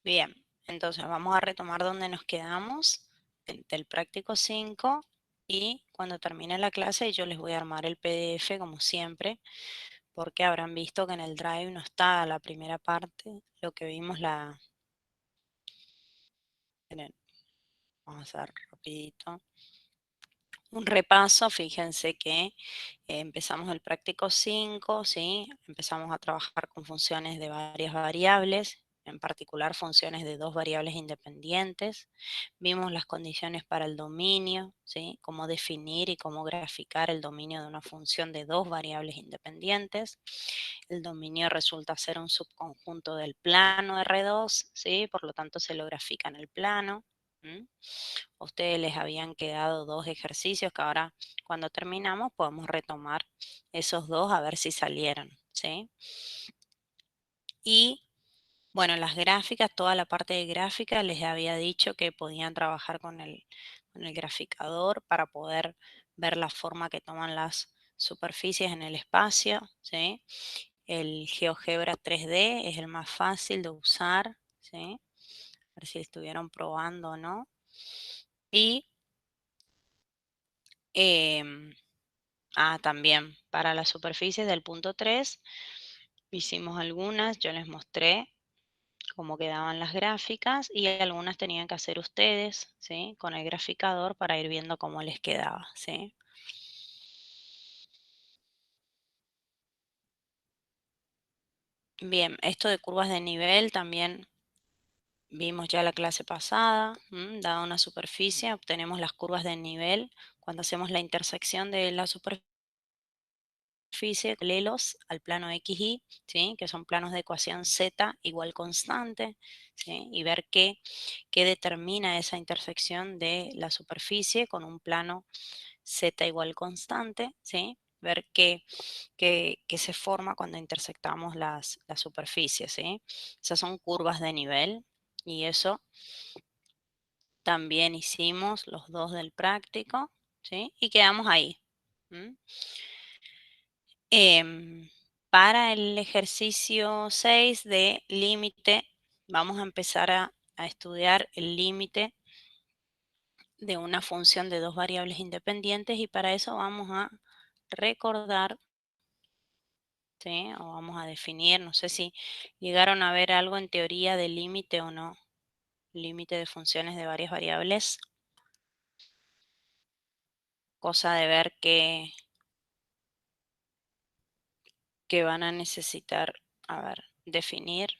Bien, entonces vamos a retomar donde nos quedamos del práctico 5 y cuando termine la clase yo les voy a armar el PDF como siempre, porque habrán visto que en el Drive no está la primera parte, lo que vimos vamos a hacer rapidito. Un repaso, fíjense que empezamos el práctico 5, ¿sí? Empezamos a trabajar con funciones de varias variables, en particular funciones de dos variables independientes. Vimos las condiciones para el dominio, ¿sí? Cómo definir y cómo graficar el dominio de una función de dos variables independientes. El dominio resulta ser un subconjunto del plano R2, ¿sí? Por lo tanto se lo grafica en el plano. A ustedes les habían quedado dos ejercicios que ahora cuando terminamos podemos retomar esos dos a ver si salieron, ¿sí? Y bueno, las gráficas, toda la parte de gráfica les había dicho que podían trabajar con el graficador para poder ver la forma que toman las superficies en el espacio, ¿sí? El GeoGebra 3D es el más fácil de usar, ¿sí? A ver si estuvieron probando o no. Y em, también para las superficies del punto 3 hicimos algunas, yo les mostré cómo quedaban las gráficas y algunas tenían que hacer ustedes, ¿sí? Con el graficador para ir viendo cómo les quedaba, ¿sí? Bien, esto de curvas de nivel también vimos ya la clase pasada, dada una superficie, obtenemos las curvas de nivel cuando hacemos la intersección de la superficie paralelos al plano XY, ¿sí? Que son planos de ecuación Z igual constante, ¿sí? Y ver qué determina esa intersección de la superficie con un plano Z igual constante, ¿sí? Ver qué se forma cuando intersectamos las superficies, ¿sí? Esas son curvas de nivel y eso también hicimos los dos del práctico, ¿sí? Y quedamos ahí. ¿M? Para el ejercicio 6 de límite, vamos a empezar a estudiar el límite de una función de dos variables independientes y para eso vamos a recordar, ¿sí? O vamos a definir, no sé si llegaron a ver algo en teoría de límite o no, límite de funciones de varias variables, cosa de ver que van a necesitar, a ver, definir.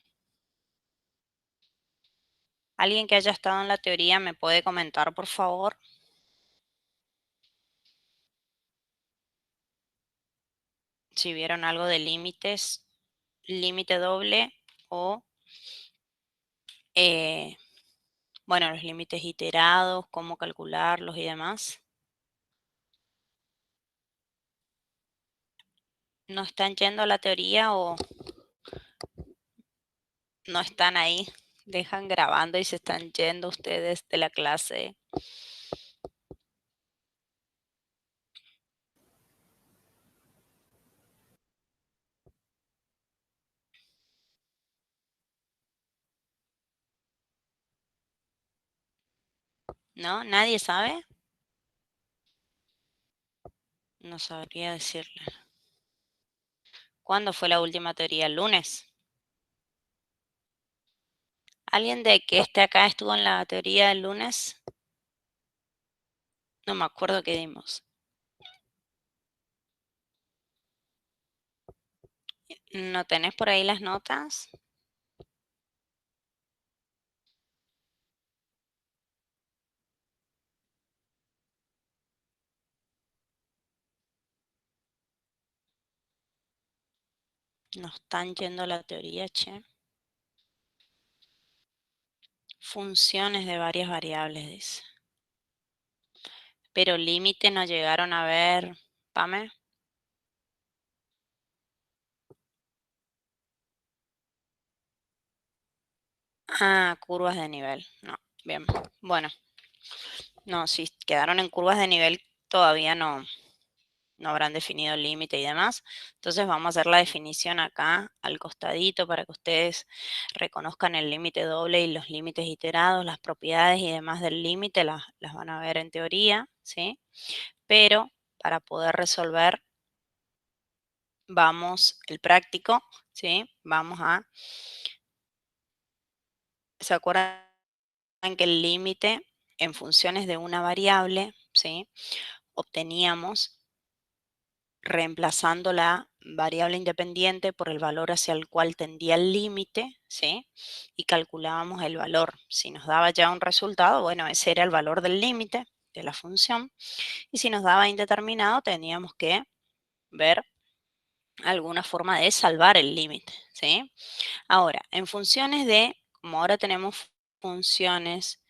¿Alguien que haya estado en la teoría me puede comentar, por favor? Si vieron algo de límites, límite doble o, eh, bueno, los límites iterados, cómo calcularlos y demás. ¿No están yendo a la teoría o no están ahí? Dejan grabando y se están yendo ustedes de la clase. ¿No? ¿Nadie sabe? No sabría decirle. ¿Cuándo fue la última teoría? ¿El lunes? ¿Alguien de que esté acá estuvo en la teoría del lunes? No me acuerdo qué dimos. ¿No tenés por ahí las notas? No están yendo a la teoría, che. Funciones de varias variables, dice. Pero límite no llegaron a ver, Pame. Curvas de nivel. No, bien. Bueno, no, si quedaron en curvas de nivel, todavía no no habrán definido el límite y demás. Entonces vamos a hacer la definición acá al costadito para que ustedes reconozcan el límite doble y los límites iterados, las propiedades y demás del límite las van a ver en teoría, ¿sí? Pero para poder resolver, el práctico, ¿sí? ¿Se acuerdan que el límite en funciones de una variable, ¿sí? Obteníamos reemplazando la variable independiente por el valor hacia el cual tendía el límite, ¿sí? Y calculábamos el valor. Si nos daba ya un resultado, bueno, ese era el valor del límite de la función. Y si nos daba indeterminado, teníamos que ver alguna forma de salvar el límite, ¿sí? Ahora, en funciones como ahora tenemos funciones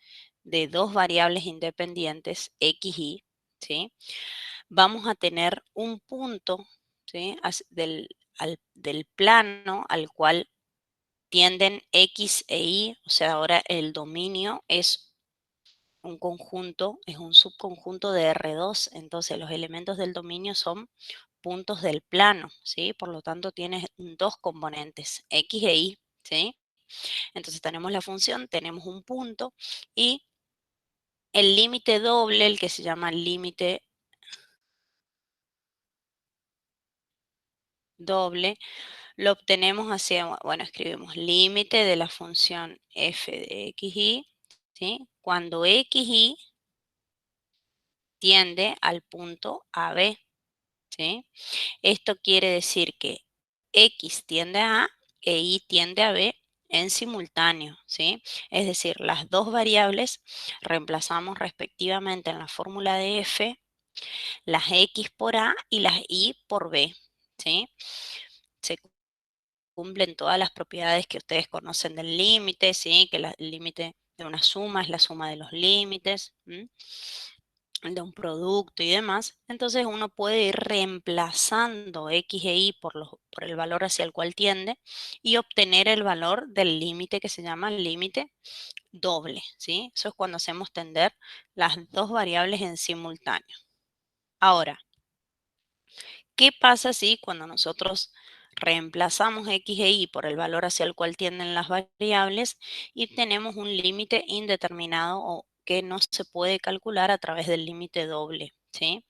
de dos variables independientes, x y, ¿sí? Vamos a tener un punto, ¿sí? Del plano al cual tienden x e y, o sea, ahora el dominio es un conjunto, es un subconjunto de R2, entonces los elementos del dominio son puntos del plano, ¿sí? Por lo tanto, tienes dos componentes, x e y, ¿sí? Entonces tenemos la función, tenemos un punto y el límite doble, el que se llama límite doble, lo obtenemos hacia, bueno, escribimos límite de la función f de x y, ¿sí? Cuando x y tiende al punto AB, ¿sí? Esto quiere decir que x tiende a A e y tiende a B en simultáneo, ¿sí? Es decir, las dos variables reemplazamos respectivamente en la fórmula de f las x por A y las y por B, ¿sí? Se cumplen todas las propiedades que ustedes conocen del límite, ¿sí? Que el límite de una suma es la suma de los límites, ¿m? De un producto y demás. Entonces uno puede ir reemplazando x e y por el valor hacia el cual tiende y obtener el valor del límite que se llama límite doble, ¿sí? Eso es cuando hacemos tender las dos variables en simultáneo. Ahora, ¿qué pasa si cuando nosotros reemplazamos x e y por el valor hacia el cual tienden las variables y tenemos un límite indeterminado o que no se puede calcular a través del límite doble, ¿sí?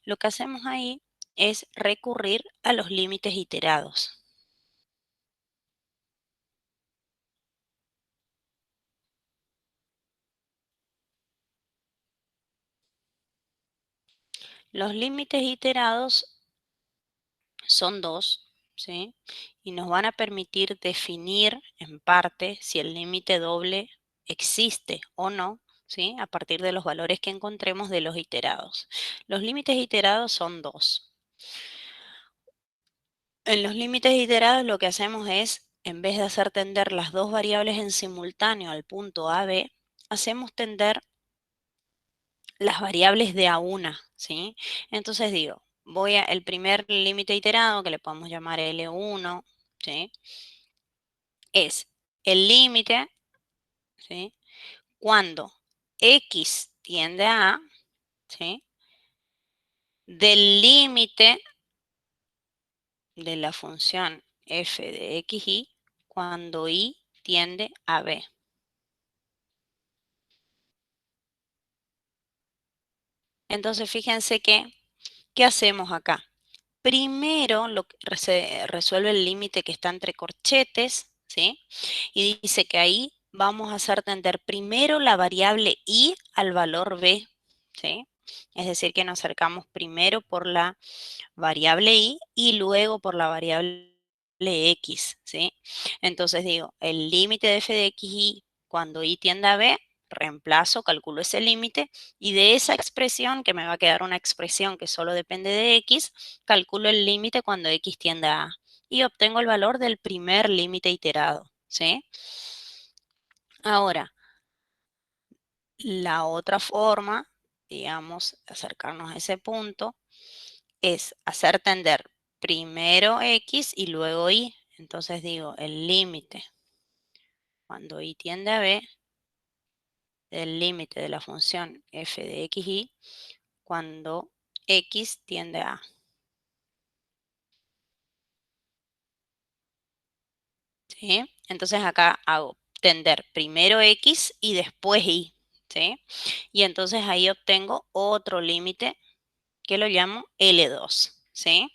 Lo que hacemos ahí es recurrir a los límites iterados. Los límites iterados son dos, ¿sí? Y nos van a permitir definir en parte si el límite doble existe o no, ¿sí? A partir de los valores que encontremos de los iterados. Los límites iterados son dos. En los límites iterados lo que hacemos es, en vez de hacer tender las dos variables en simultáneo al punto A, B, hacemos tender las variables de a una, ¿sí? Entonces digo, el primer límite iterado, que le podemos llamar L1, ¿sí? Es el límite, ¿sí? Cuando x tiende a A, ¿sí? Del límite de la función f de x y cuando y tiende a B. Entonces, fíjense ¿qué hacemos acá? Primero se resuelve el límite que está entre corchetes, ¿sí? Y dice que ahí vamos a hacer tender primero la variable y al valor b, ¿sí? Es decir, que nos acercamos primero por la variable y luego por la variable x, ¿sí? Entonces digo, el límite de f de x y cuando y tiende a b, reemplazo, calculo ese límite y de esa expresión, que me va a quedar una expresión que solo depende de x, calculo el límite cuando x tiende a a y obtengo el valor del primer límite iterado, ¿sí? Ahora, la otra forma, digamos, de acercarnos a ese punto, es hacer tender primero x y luego y. Entonces digo, el límite cuando y tiende a b del límite de la función f de x y cuando x tiende a A. ¿sí? Entonces acá hago tender primero X y después Y, ¿sí? Y entonces ahí obtengo otro límite que lo llamo L2, ¿sí?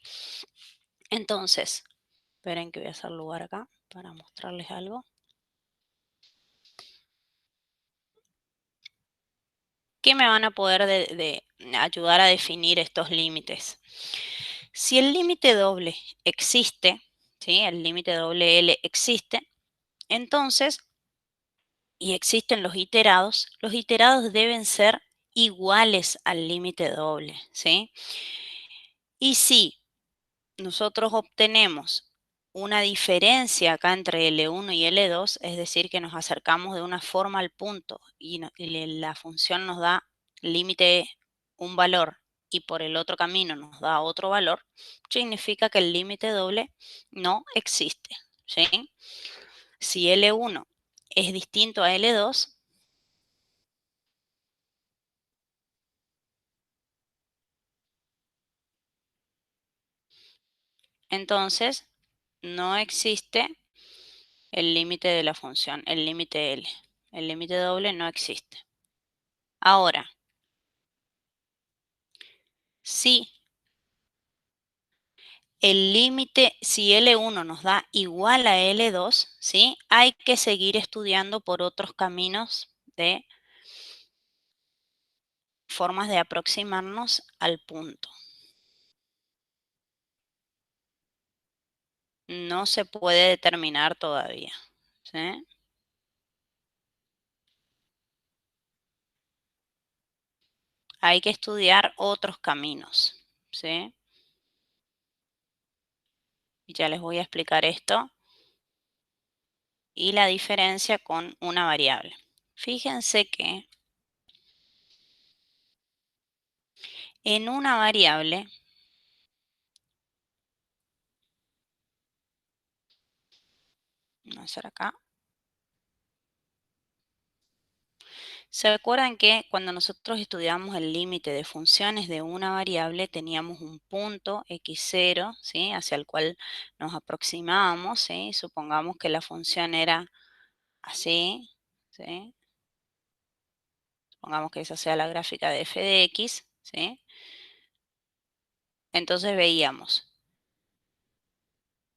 Entonces, esperen que voy a hacer lugar acá para mostrarles algo. ¿Qué me van a poder ayudar a definir estos límites? Si el límite doble existe, ¿sí? El límite doble L existe, entonces, y existen los iterados deben ser iguales al límite doble, ¿sí? Y si nosotros obtenemos una diferencia acá entre L1 y L2, es decir, que nos acercamos de una forma al punto y la función nos da límite un valor y por el otro camino nos da otro valor, significa que el límite doble no existe, ¿sí? Si L1 es distinto a L2, entonces no existe el límite de la función, el límite L. El límite doble no existe. Ahora, si el límite, si L1 nos da igual a L2, ¿sí? Hay que seguir estudiando por otros caminos de formas de aproximarnos al punto. No se puede determinar todavía, ¿sí? Hay que estudiar otros caminos, ¿sí? Y ya les voy a explicar esto y la diferencia con una variable. Fíjense que en una variable, vamos a hacer acá, ¿se acuerdan que cuando nosotros estudiamos el límite de funciones de una variable teníamos un punto x0, ¿sí? Hacia el cual nos aproximábamos, ¿sí? Supongamos que la función era así, ¿sí? Supongamos que esa sea la gráfica de f de x, ¿sí? Entonces veíamos,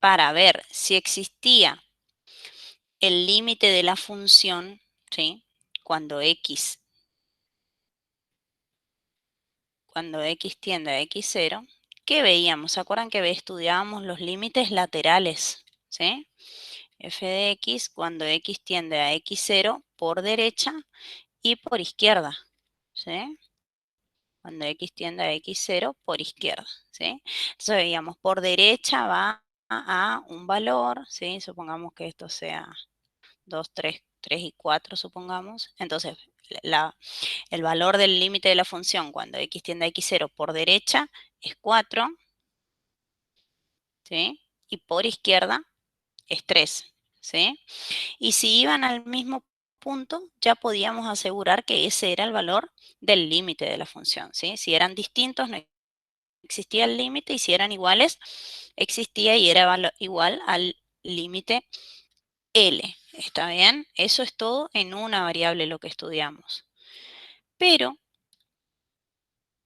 para ver si existía el límite de la función, ¿sí? Cuando x tiende a x0, ¿qué veíamos? ¿Se acuerdan que estudiábamos los límites laterales? ¿Sí? F de x cuando x tiende a x0 por derecha y por izquierda. ¿Sí? Cuando x tiende a x0 por izquierda. ¿Sí? Entonces veíamos por derecha va a un valor, ¿sí? Supongamos que esto sea 2, 3 y 4, supongamos. Entonces, el valor del límite de la función cuando x tiende a x0 por derecha es 4, ¿sí? Y por izquierda es 3, ¿sí? Y si iban al mismo punto, ya podíamos asegurar que ese era el valor del límite de la función, ¿sí? Si eran distintos, no existía el límite, y si eran iguales, existía y era igual al límite L. ¿Está bien? Eso es todo en una variable lo que estudiamos. Pero,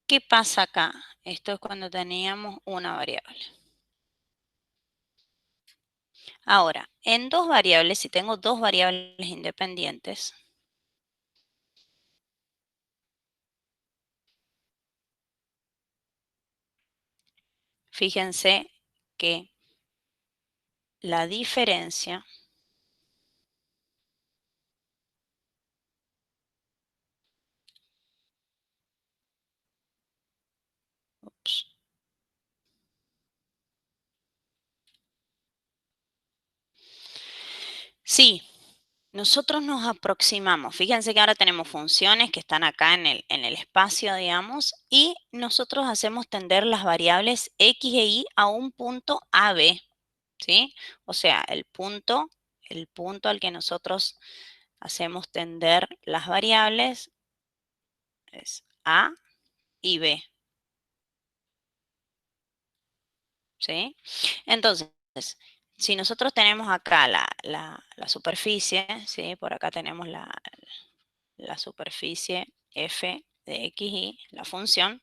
¿qué pasa acá? Esto es cuando teníamos una variable. Ahora, en dos variables, si tengo dos variables independientes, fíjense que la diferencia, ups, sí, nosotros nos aproximamos. Fíjense que ahora tenemos funciones que están acá en el espacio, digamos, y nosotros hacemos tender las variables x e y a un punto AB, ¿sí? O sea, el punto al que nosotros hacemos tender las variables es A y B, ¿sí? Entonces, si nosotros tenemos acá la superficie, ¿sí? Por acá tenemos la superficie f de x y la función,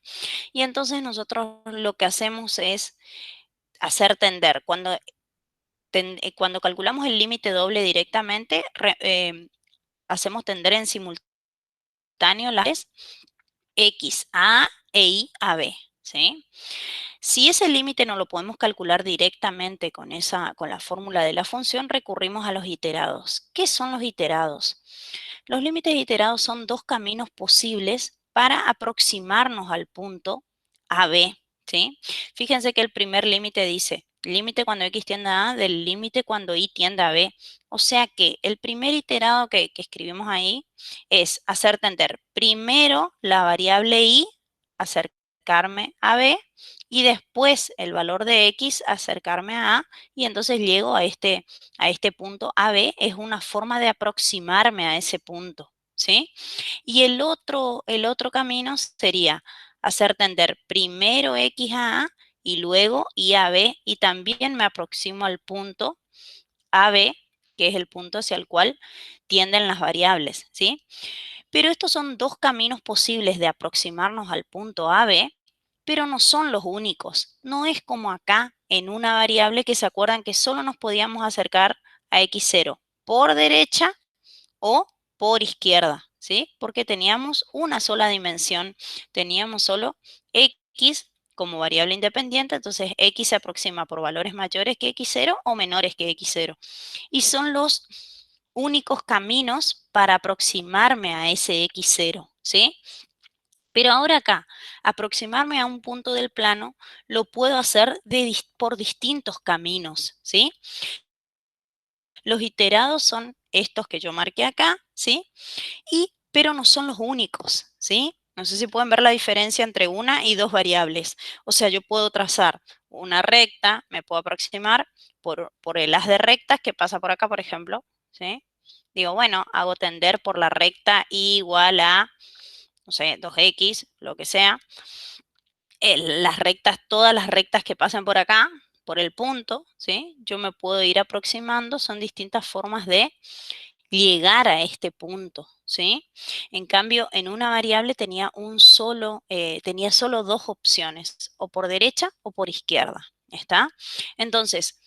y entonces nosotros lo que hacemos es hacer tender. Cuando calculamos el límite doble directamente, hacemos tender en simultáneo las x a e y a b, ¿sí? Si ese límite no lo podemos calcular directamente con la fórmula de la función, recurrimos a los iterados. ¿Qué son los iterados? Los límites iterados son dos caminos posibles para aproximarnos al punto AB, ¿sí? Fíjense que el primer límite dice, límite cuando x tiende a A del límite cuando y tiende a B. O sea que el primer iterado que escribimos ahí es hacer tender primero la variable y, acercarme a B, y después el valor de x, acercarme a A, y entonces llego a este punto AB. Es una forma de aproximarme a ese punto, ¿sí? Y el otro camino sería hacer tender primero x a A y luego y a B, y también me aproximo al punto AB, que es el punto hacia el cual tienden las variables, ¿sí? Pero estos son dos caminos posibles de aproximarnos al punto AB, pero no son los únicos. No es como acá en una variable que se acuerdan que solo nos podíamos acercar a x0 por derecha o por izquierda, ¿sí? Porque teníamos una sola dimensión, teníamos solo x como variable independiente, entonces x se aproxima por valores mayores que x0 o menores que x0. Y son los únicos caminos para aproximarme a ese x0, ¿sí? Pero ahora acá, aproximarme a un punto del plano, lo puedo hacer por distintos caminos, ¿sí? Los iterados son estos que yo marqué acá, ¿sí? Pero no son los únicos, ¿sí? No sé si pueden ver la diferencia entre una y dos variables. O sea, yo puedo trazar una recta, me puedo aproximar por el haz de rectas que pasa por acá, por ejemplo, ¿sí? Digo, bueno, hago tender por la recta y igual a, no sé, 2x, lo que sea. Las rectas, todas las rectas que pasen por acá, por el punto, ¿sí? Yo me puedo ir aproximando, son distintas formas de llegar a este punto, ¿sí? En cambio, en una variable tenía solo dos opciones, o por derecha o por izquierda, ¿está? Entonces,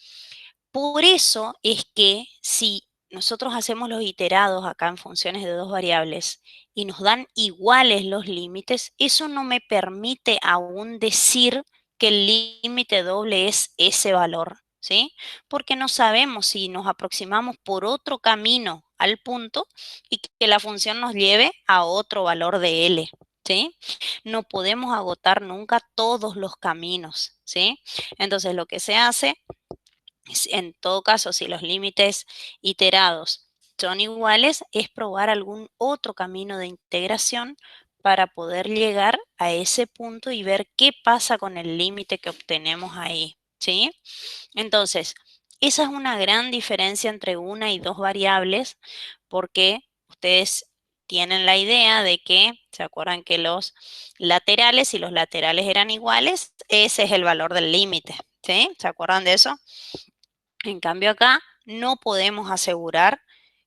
por eso es que si nosotros hacemos los iterados acá en funciones de dos variables y nos dan iguales los límites, eso no me permite aún decir que el límite doble es ese valor, ¿sí? Porque no sabemos si nos aproximamos por otro camino al punto y que la función nos lleve a otro valor de L, ¿sí? No podemos agotar nunca todos los caminos, ¿sí? Entonces lo que se hace en todo caso, si los límites iterados son iguales, es probar algún otro camino de integración para poder llegar a ese punto y ver qué pasa con el límite que obtenemos ahí, ¿sí? Entonces, esa es una gran diferencia entre una y dos variables, porque ustedes tienen la idea de que, ¿se acuerdan que los laterales, si los laterales eran iguales, ese es el valor del límite, ¿sí? ¿Se acuerdan de eso? En cambio acá no podemos asegurar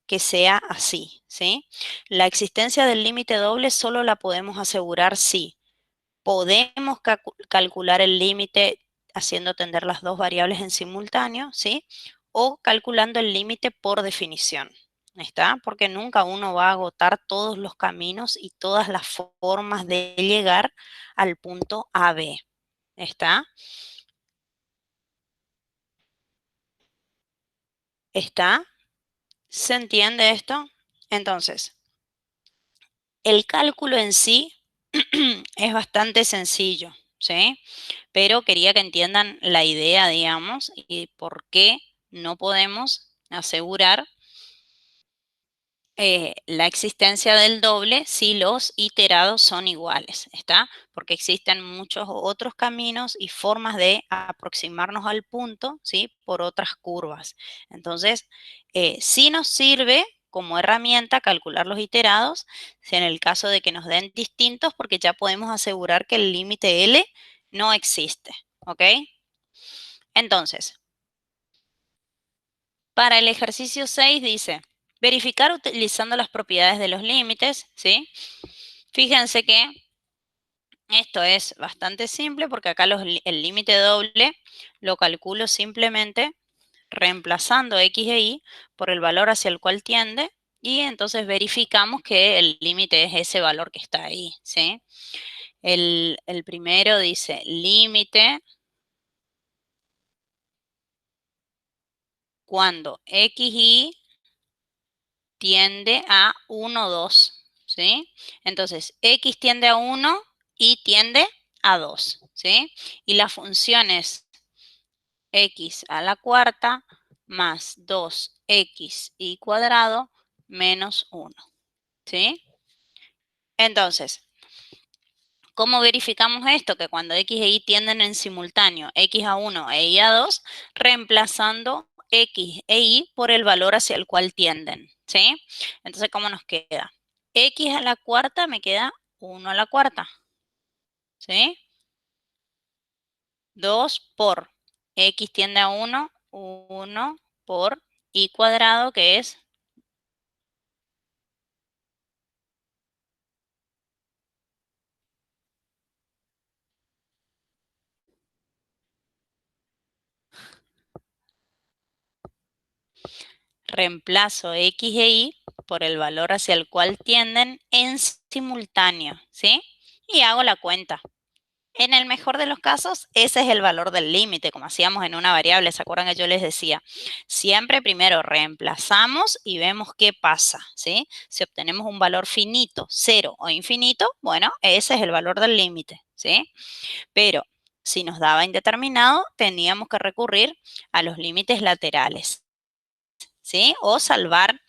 que sea así, ¿sí? La existencia del límite doble solo la podemos asegurar si podemos calcular el límite haciendo tender las dos variables en simultáneo, ¿sí? O calculando el límite por definición, ¿está? Porque nunca uno va a agotar todos los caminos y todas las formas de llegar al punto AB, ¿está? ¿Está? ¿Se entiende esto? Entonces, el cálculo en sí es bastante sencillo, ¿sí? Pero quería que entiendan la idea, digamos, y por qué no podemos asegurar la existencia del doble si los iterados son iguales, ¿está? Porque existen muchos otros caminos y formas de aproximarnos al punto, ¿sí? Por otras curvas. Entonces, sí nos sirve como herramienta calcular los iterados si en el caso de que nos den distintos, porque ya podemos asegurar que el límite L no existe, ¿ok? Entonces, Para el ejercicio 6 dice, verificar utilizando las propiedades de los límites, ¿sí? Fíjense que esto es bastante simple porque acá el límite doble lo calculo simplemente reemplazando x e y por el valor hacia el cual tiende y entonces verificamos que el límite es ese valor que está ahí, ¿sí? El primero dice límite cuando x y tiende a 1, 2, ¿sí? Entonces, x tiende a 1 y tiende a 2, ¿sí? Y la función es x a la cuarta más 2x y cuadrado menos 1, ¿sí? Entonces, ¿cómo verificamos esto? Que cuando x e y tienden en simultáneo, x a 1 e y a 2, reemplazando x e y por el valor hacia el cual tienden, ¿sí? Entonces, ¿cómo nos queda? X a la cuarta me queda 1 a la cuarta, ¿sí? 2 por x tiende a 1, 1 por y cuadrado, que es reemplazo x e y por el valor hacia el cual tienden en simultáneo, ¿sí? Y hago la cuenta. En el mejor de los casos, ese es el valor del límite, como hacíamos en una variable. ¿Se acuerdan que yo les decía? Siempre primero reemplazamos y vemos qué pasa, ¿sí? Si obtenemos un valor finito, cero o infinito, bueno, ese es el valor del límite, ¿sí? Pero si nos daba indeterminado, teníamos que recurrir a los límites laterales, ¿sí? O salvar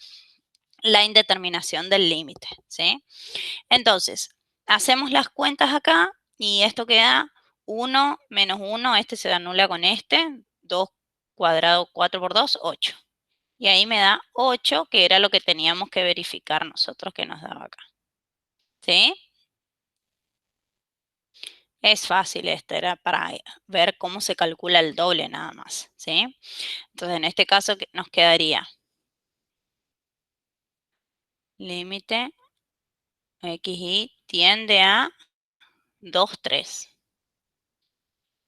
la indeterminación del límite, ¿sí? Entonces, hacemos las cuentas acá y esto queda 1 menos 1, este se anula con este, 2 cuadrado 4 por 2, 8. Y ahí me da 8, que era lo que teníamos que verificar nosotros que nos daba acá. ¿Sí? Es fácil, este era para ver cómo se calcula el doble nada más. ¿Sí? Entonces, en este caso nos quedaría límite x y tiende a 2, 3.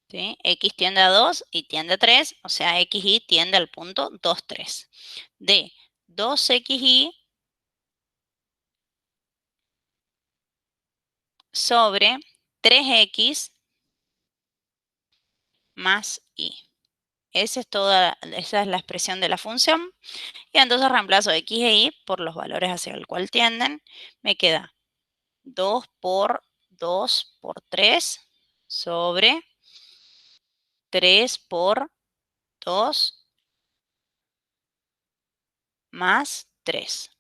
¿Sí? X tiende a 2 y tiende a 3, o sea, XY tiende al punto 2, 3. De 2XY sobre 3X más Y. Esa es la expresión de la función. Y entonces reemplazo X e Y por los valores hacia el cual tienden. Me queda 2 por 3 sobre 3 por 2 más 3.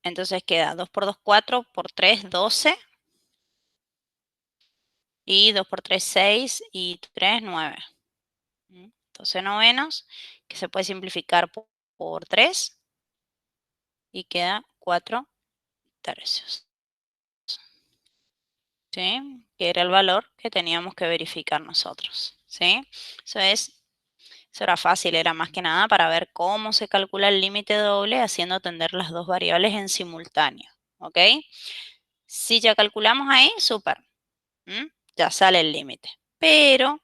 Entonces queda 2 por 2, 4, por 3, 12. Y 2 por 3, 6 y 3, 9. 12 novenos, que se puede simplificar por 3 y queda 4 tercios. ¿Sí? Que era el valor que teníamos que verificar nosotros. ¿Sí? Eso era fácil, era más que nada para ver cómo se calcula el límite doble haciendo tender las dos variables en simultáneo. ¿Ok? Si ya calculamos ahí, súper. Ya sale el límite. Pero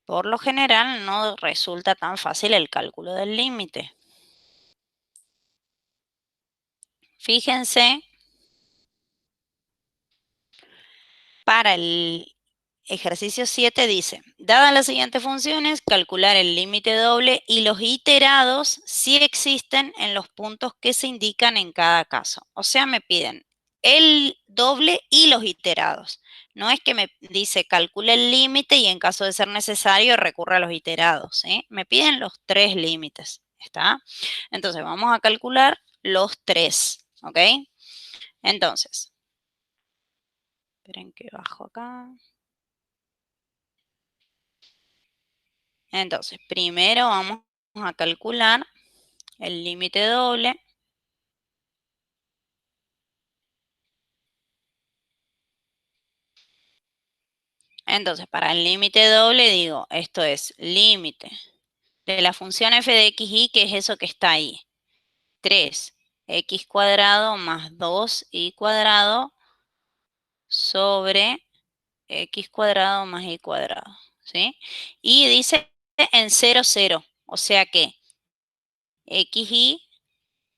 por lo general no resulta tan fácil el cálculo del límite. Fíjense, para el ejercicio 7 dice, dadas las siguientes funciones, calcular el límite doble y los iterados si existen en los puntos que se indican en cada caso. O sea, me piden el doble y los iterados. No es que me dice calcule el límite y en caso de ser necesario recurra a los iterados. ¿Sí? Me piden los tres límites. ¿Está? Entonces vamos a calcular los tres. ¿Ok? Entonces, esperen que bajo acá. Entonces, primero vamos a calcular el límite doble Entonces, para el límite doble digo, esto es límite de la función f de xy, que es eso que está ahí. 3x cuadrado más 2y cuadrado sobre x cuadrado más y cuadrado, ¿sí? Y dice en 0, 0, o sea que xy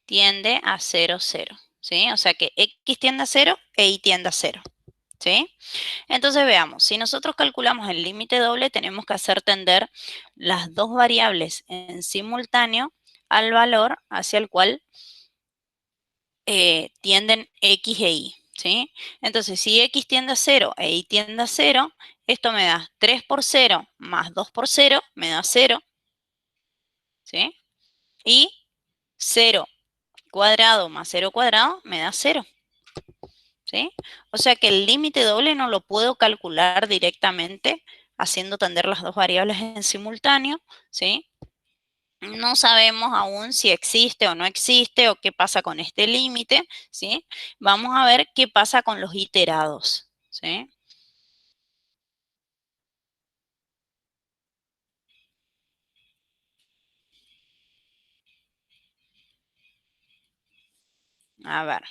tiende a 0, 0, ¿sí? O sea que x tiende a 0 e y tiende a 0, ¿sí? Entonces veamos, si nosotros calculamos el límite doble, tenemos que hacer tender las dos variables en simultáneo al valor hacia el cual tienden x e y, ¿sí? Entonces, si x tiende a 0 e y tiende a 0, esto me da 3 por 0 más 2 por 0, me da 0, ¿sí? Y 0 cuadrado más 0 cuadrado me da 0, ¿sí? O sea que el límite doble no lo puedo calcular directamente haciendo tender las dos variables en simultáneo, ¿sí? No sabemos aún si existe o no existe o qué pasa con este límite, ¿sí? Vamos a ver qué pasa con los iterados, ¿sí? A ver.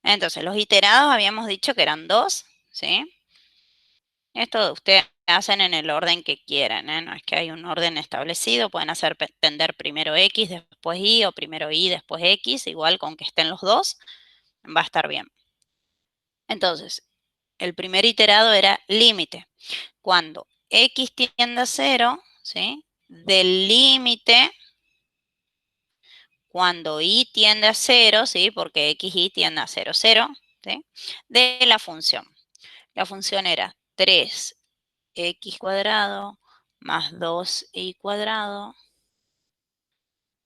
Entonces, los iterados habíamos dicho que eran 2, ¿sí? Esto ustedes hacen en el orden que quieran, ¿eh? No es que hay un orden establecido, pueden hacer tender primero X, después Y, o primero Y, después X, igual con que estén los dos, va a estar bien. Entonces, el primer iterado era límite. Cuando X tiende a 0, ¿sí? Del límite, cuando Y tiende a 0, ¿sí? Porque X, Y tiende a 0, 0, ¿sí? De la función. La función era 3x cuadrado más 2y cuadrado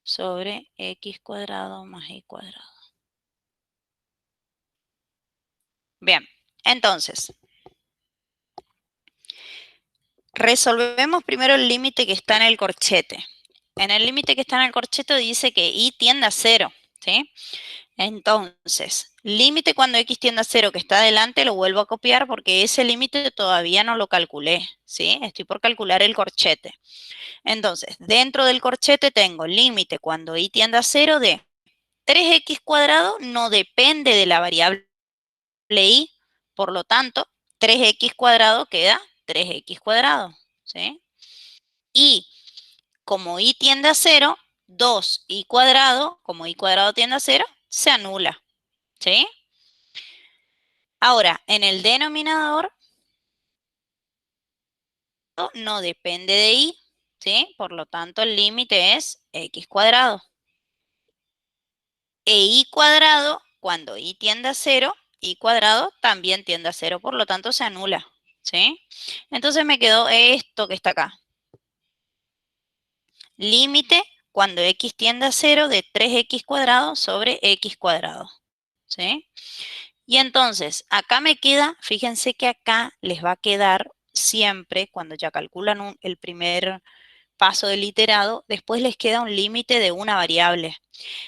sobre x cuadrado más y cuadrado. Bien, entonces, resolvemos primero el límite que está en el corchete. En el límite que está en el corchete dice que y tiende a 0, ¿sí? Entonces, límite cuando x tiende a 0 que está adelante lo vuelvo a copiar porque ese límite todavía no lo calculé, ¿sí? Estoy por calcular el corchete. Entonces, dentro del corchete tengo límite cuando y tiende a 0 de 3x cuadrado no depende de la variable y, por lo tanto, 3x cuadrado queda 3x cuadrado, ¿sí? Y como y tiende a 0, 2y cuadrado, como y cuadrado tiende a 0, se anula, ¿sí? Ahora, en el denominador no depende de y, ¿sí? Por lo tanto, el límite es x cuadrado. E y cuadrado, cuando y tiende a 0, y cuadrado también tiende a 0, por lo tanto se anula, ¿sí? Entonces me quedó esto que está acá. Límite cuando x tiende a 0 de 3x cuadrado sobre x cuadrado, ¿sí? Y entonces, acá me queda, fíjense que acá les va a quedar siempre, cuando ya calculan el primer paso del iterado, después les queda un límite de una variable.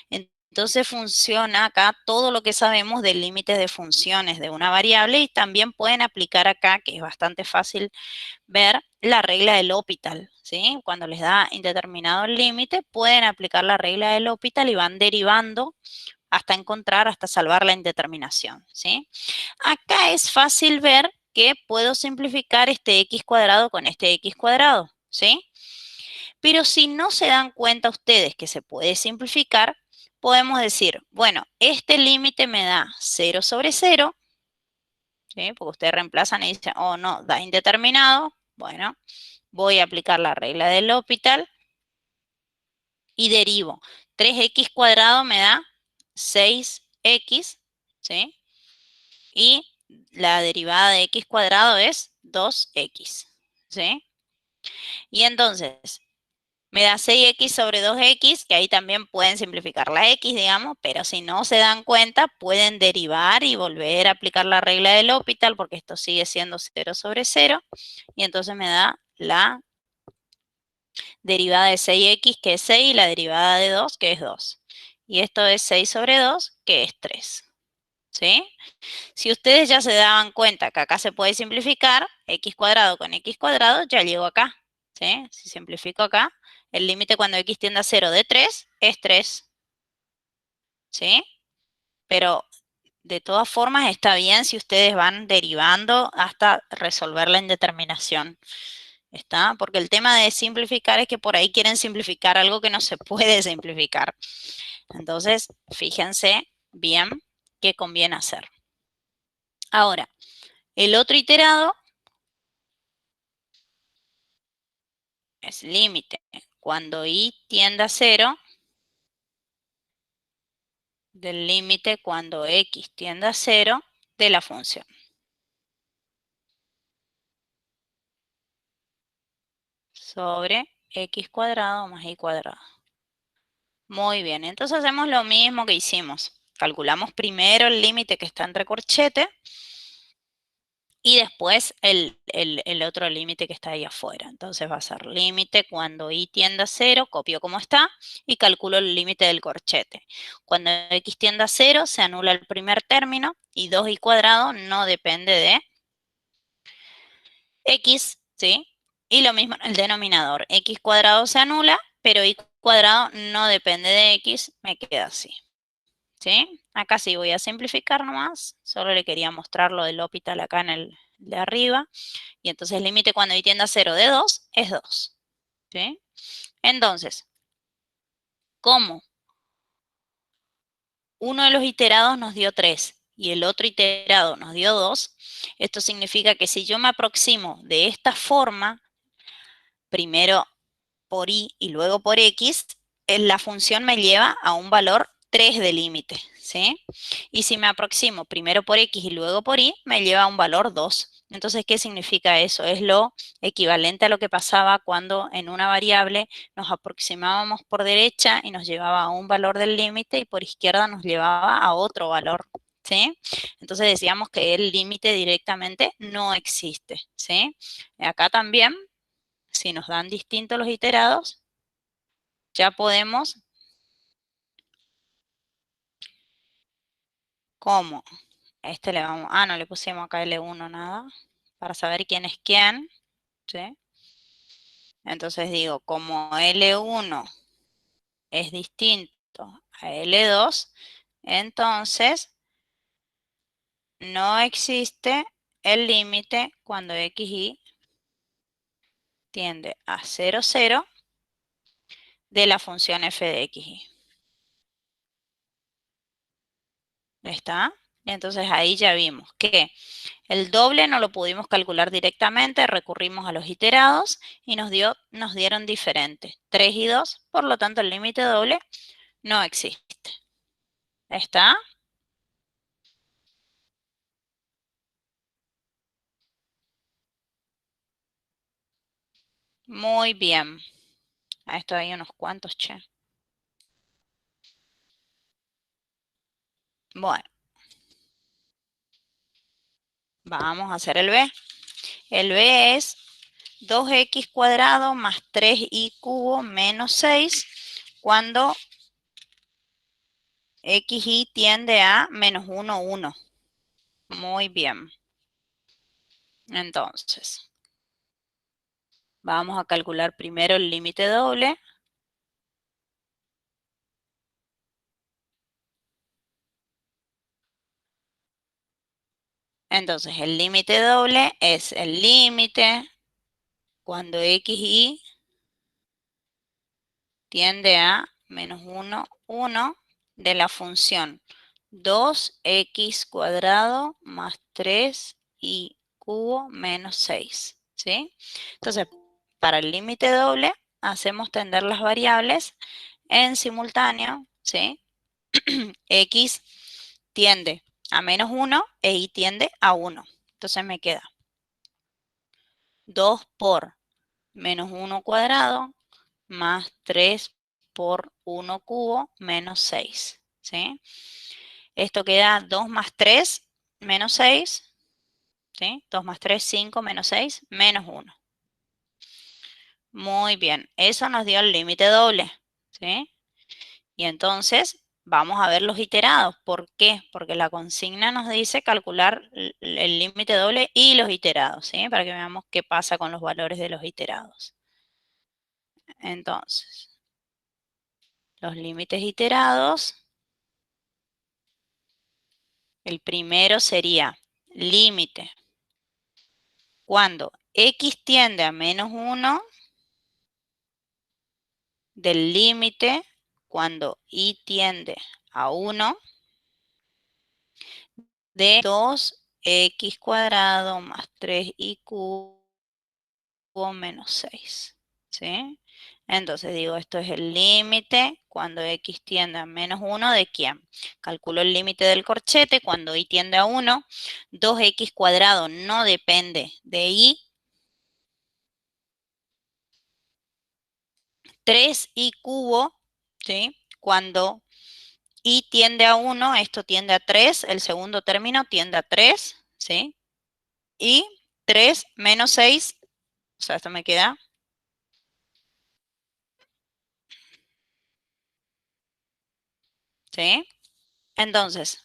Entonces funciona acá todo lo que sabemos del límite de funciones de una variable y también pueden aplicar acá, que es bastante fácil ver, la regla del L'Hopital, ¿sí? Cuando les da indeterminado el límite, pueden aplicar la regla del L'Hopital y van derivando hasta encontrar, hasta salvar la indeterminación, ¿sí? Acá es fácil ver que puedo simplificar este x cuadrado con este x cuadrado, ¿sí? Pero si no se dan cuenta ustedes que se puede simplificar, podemos decir, bueno, este límite me da 0 sobre 0, ¿sí? Porque ustedes reemplazan y dicen, oh no, da indeterminado. Bueno, voy a aplicar la regla del L'Hopital y derivo. 3x cuadrado me da 6x, ¿sí? Y la derivada de x cuadrado es 2x, ¿sí? Y entonces, me da 6x sobre 2x, que ahí también pueden simplificar la x, digamos, pero si no se dan cuenta, pueden derivar y volver a aplicar la regla del L'Hopital, porque esto sigue siendo 0 sobre 0, y entonces me da la derivada de 6x, que es 6, y la derivada de 2, que es 2. Y esto es 6 sobre 2, que es 3. ¿sí? Si ustedes ya se daban cuenta que acá se puede simplificar, x cuadrado con x cuadrado, ya llego acá, ¿sí? Si simplifico acá, el límite cuando x tiende a 0 de 3 es 3, ¿sí? Pero de todas formas está bien si ustedes van derivando hasta resolver la indeterminación, ¿está? Porque el tema de simplificar es que por ahí quieren simplificar algo que no se puede simplificar. Entonces, fíjense bien qué conviene hacer. Ahora, el otro iterado es límite. Cuando y tiende a 0, del límite cuando x tiende a 0 de la función. Sobre x cuadrado más y cuadrado. Muy bien, entonces hacemos lo mismo que hicimos. Calculamos primero el límite que está entre corchete y después el otro límite que está ahí afuera. Entonces va a ser límite cuando y tiende a 0, copio como está y calculo el límite del corchete. Cuando x tiende a 0 se anula el primer término y 2y cuadrado no depende de x, ¿sí? Y lo mismo en el denominador, x cuadrado se anula, pero y cuadrado no depende de x, me queda así. ¿Sí? Acá sí voy a simplificar nomás, solo le quería mostrar lo del L'Hopital acá en el de arriba. Y entonces el límite cuando y tiende a 0 de 2 es 2. ¿Sí? Entonces, como uno de los iterados nos dio 3 y el otro iterado nos dio 2, esto significa que si yo me aproximo de esta forma, primero por y luego por x, la función me lleva a un valor 3 de límite, ¿sí? Y si me aproximo primero por x y luego por y, me lleva a un valor 2. Entonces, ¿qué significa eso? Es lo equivalente a lo que pasaba cuando en una variable nos aproximábamos por derecha y nos llevaba a un valor del límite y por izquierda nos llevaba a otro valor, ¿sí? Entonces decíamos que el límite directamente no existe, ¿sí? Acá también si nos dan distintos los iterados, ya podemos, ¿cómo? Este le vamos, no le pusimos acá L1 nada, para saber quién es quién, ¿sí? Entonces digo, como L1 es distinto a L2, entonces no existe el límite cuando x y tiende a 0, 0 de la función f de x y. ¿Está? Entonces ahí ya vimos que el doble no lo pudimos calcular directamente, recurrimos a los iterados y nos dieron diferente, 3 y 2, por lo tanto el límite doble no existe. ¿Está? Muy bien. A esto hay unos cuantos, che. Bueno, vamos a hacer el B. El B es 2x cuadrado más 3y cubo menos 6 cuando xy tiende a menos 1, 1. Muy bien. Entonces, vamos a calcular primero el límite doble. Entonces, el límite doble es el límite cuando xy tiende a menos 1, 1 de la función 2x cuadrado más 3y cubo menos 6. ¿Sí? Entonces, para el límite doble, hacemos tender las variables en simultáneo, ¿sí? X tiende a menos 1 e y tiende a 1. Entonces me queda 2 por menos 1 cuadrado más 3 por 1 cubo menos 6. ¿Sí? Esto queda 2 más 3 menos 6. ¿Sí? 2 más 3, 5 menos 6 menos 1. Muy bien, eso nos dio el límite doble. ¿Sí? Y entonces Vamos a ver los iterados. ¿Por qué? Porque la consigna nos dice calcular el límite doble y los iterados, ¿sí? Para que veamos qué pasa con los valores de los iterados. Entonces, los límites iterados, el primero sería límite cuando x tiende a -1 del límite cuando y tiende a 1 de 2x cuadrado más 3y cubo menos 6. ¿Sí? Entonces digo, esto es el límite cuando x tiende a -1 de quién. Calculo el límite del corchete cuando y tiende a 1. 2x cuadrado no depende de y. 3y cubo, ¿sí? Cuando y tiende a 1, esto tiende a 3, el segundo término tiende a 3, ¿sí? Y 3 menos 6, o sea, esto me queda, ¿sí? Entonces,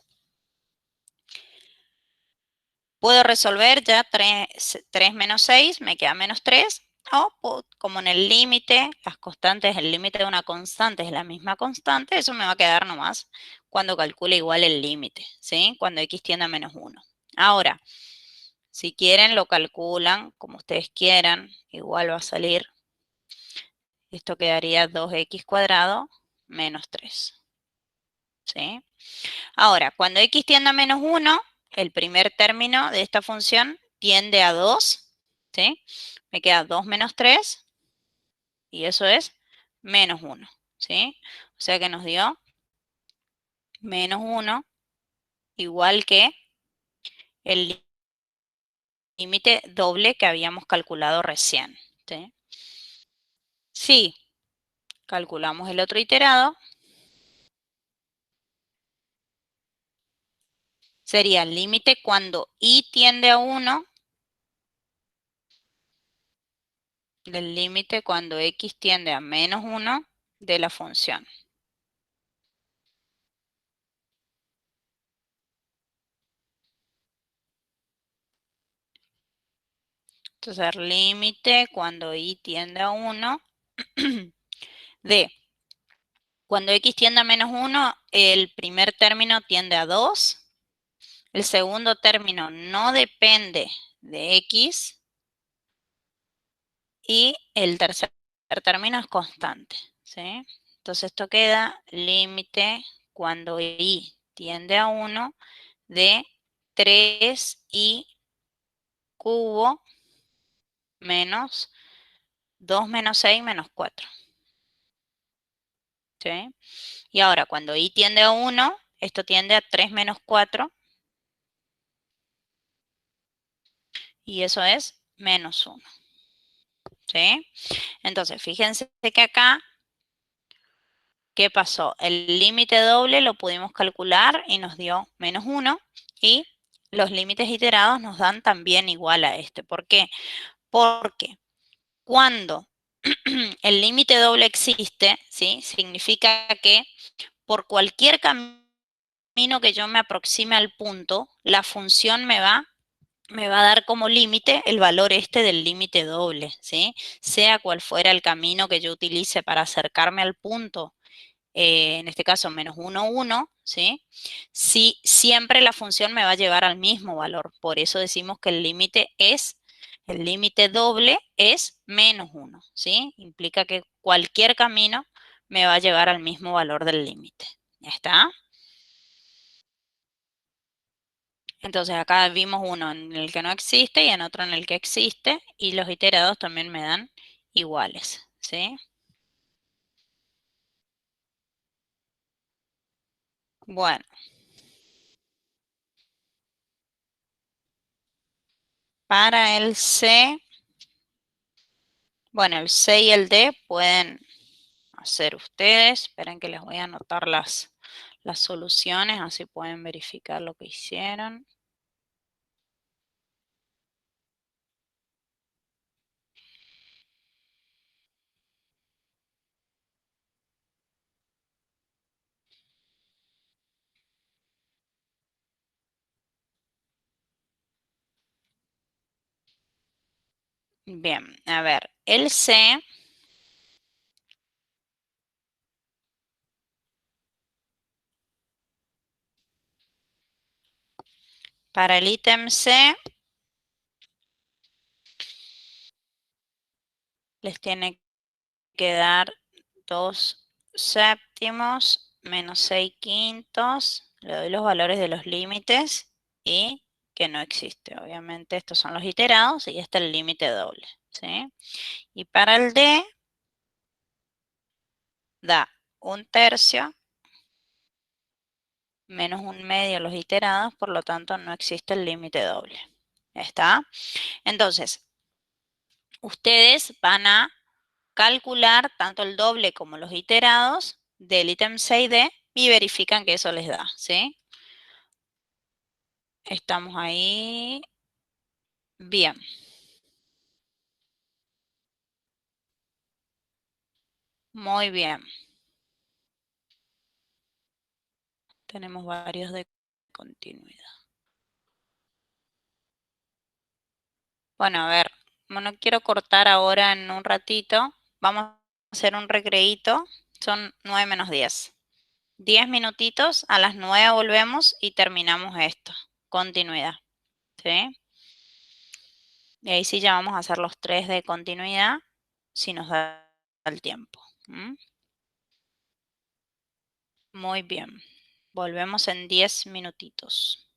puedo resolver ya 3 menos 6, me queda menos 3, o como en el límite, las constantes, el límite de una constante es la misma constante, eso me va a quedar nomás cuando calcule igual el límite, ¿sí? Cuando x tiende a -1. Ahora, si quieren lo calculan como ustedes quieran, igual va a salir. Esto quedaría 2x cuadrado menos 3, ¿sí? Ahora, cuando x tiende a -1, el primer término de esta función tiende a 2, ¿sí? Me queda 2 menos 3, y eso es -1, ¿sí? O sea que nos dio -1 igual que el límite doble que habíamos calculado recién, ¿sí? Si calculamos el otro iterado, sería el límite cuando y tiende a 1 del límite cuando x tiende a -1 de la función. Entonces, el límite cuando y tiende a 1 de cuando x tiende a -1, el primer término tiende a 2, el segundo término no depende de x y el tercer término es constante, ¿sí? Entonces, esto queda límite cuando y tiende a 1 de 3y cubo menos 2 menos 6 menos 4. ¿Sí? Y ahora, cuando y tiende a 1, esto tiende a 3 menos 4. Y eso es -1. ¿Sí? Entonces, fíjense que acá, ¿qué pasó? El límite doble lo pudimos calcular y nos dio -1. Y los límites iterados nos dan también igual a este. ¿Por qué? Porque cuando el límite doble existe, ¿sí? Significa que por cualquier camino que yo me aproxime al punto, la función me va a dar como límite el valor este del límite doble, ¿sí? Sea cual fuera el camino que yo utilice para acercarme al punto, en este caso -1, 1, ¿sí? Sí, siempre la función me va a llevar al mismo valor. Por eso decimos que el límite doble es -1, ¿sí? Implica que cualquier camino me va a llevar al mismo valor del límite. ¿Ya está? Entonces acá vimos uno en el que no existe y en otro en el que existe, y los iterados también me dan iguales, ¿sí? Bueno, para el C, bueno, el C y el D pueden hacer ustedes. Esperen que les voy a anotar las soluciones, así pueden verificar lo que hicieron. Bien, a ver, el C, para el ítem C, les tiene que dar 2 séptimos menos 6 quintos. Le doy los valores de los límites y que no existe. Obviamente estos son los iterados y este es el límite doble, ¿sí? Y para el D, da 1/3 menos 1/2 los iterados, por lo tanto no existe el límite doble. ¿Está? Entonces, ustedes van a calcular tanto el doble como los iterados del ítem 6D y verifican que eso les da, ¿sí? Estamos ahí. Bien. Muy bien. Tenemos varios de continuidad. Bueno, a ver, no quiero cortar ahora en un ratito. Vamos a hacer un recreíto. Son 9 menos 10. 10 minutitos, a las 9 volvemos y terminamos esto. Continuidad. ¿Sí? Y ahí sí ya vamos a hacer los 3 de continuidad, si nos da el tiempo. ¿Mm? Muy bien. Volvemos en 10 minutitos.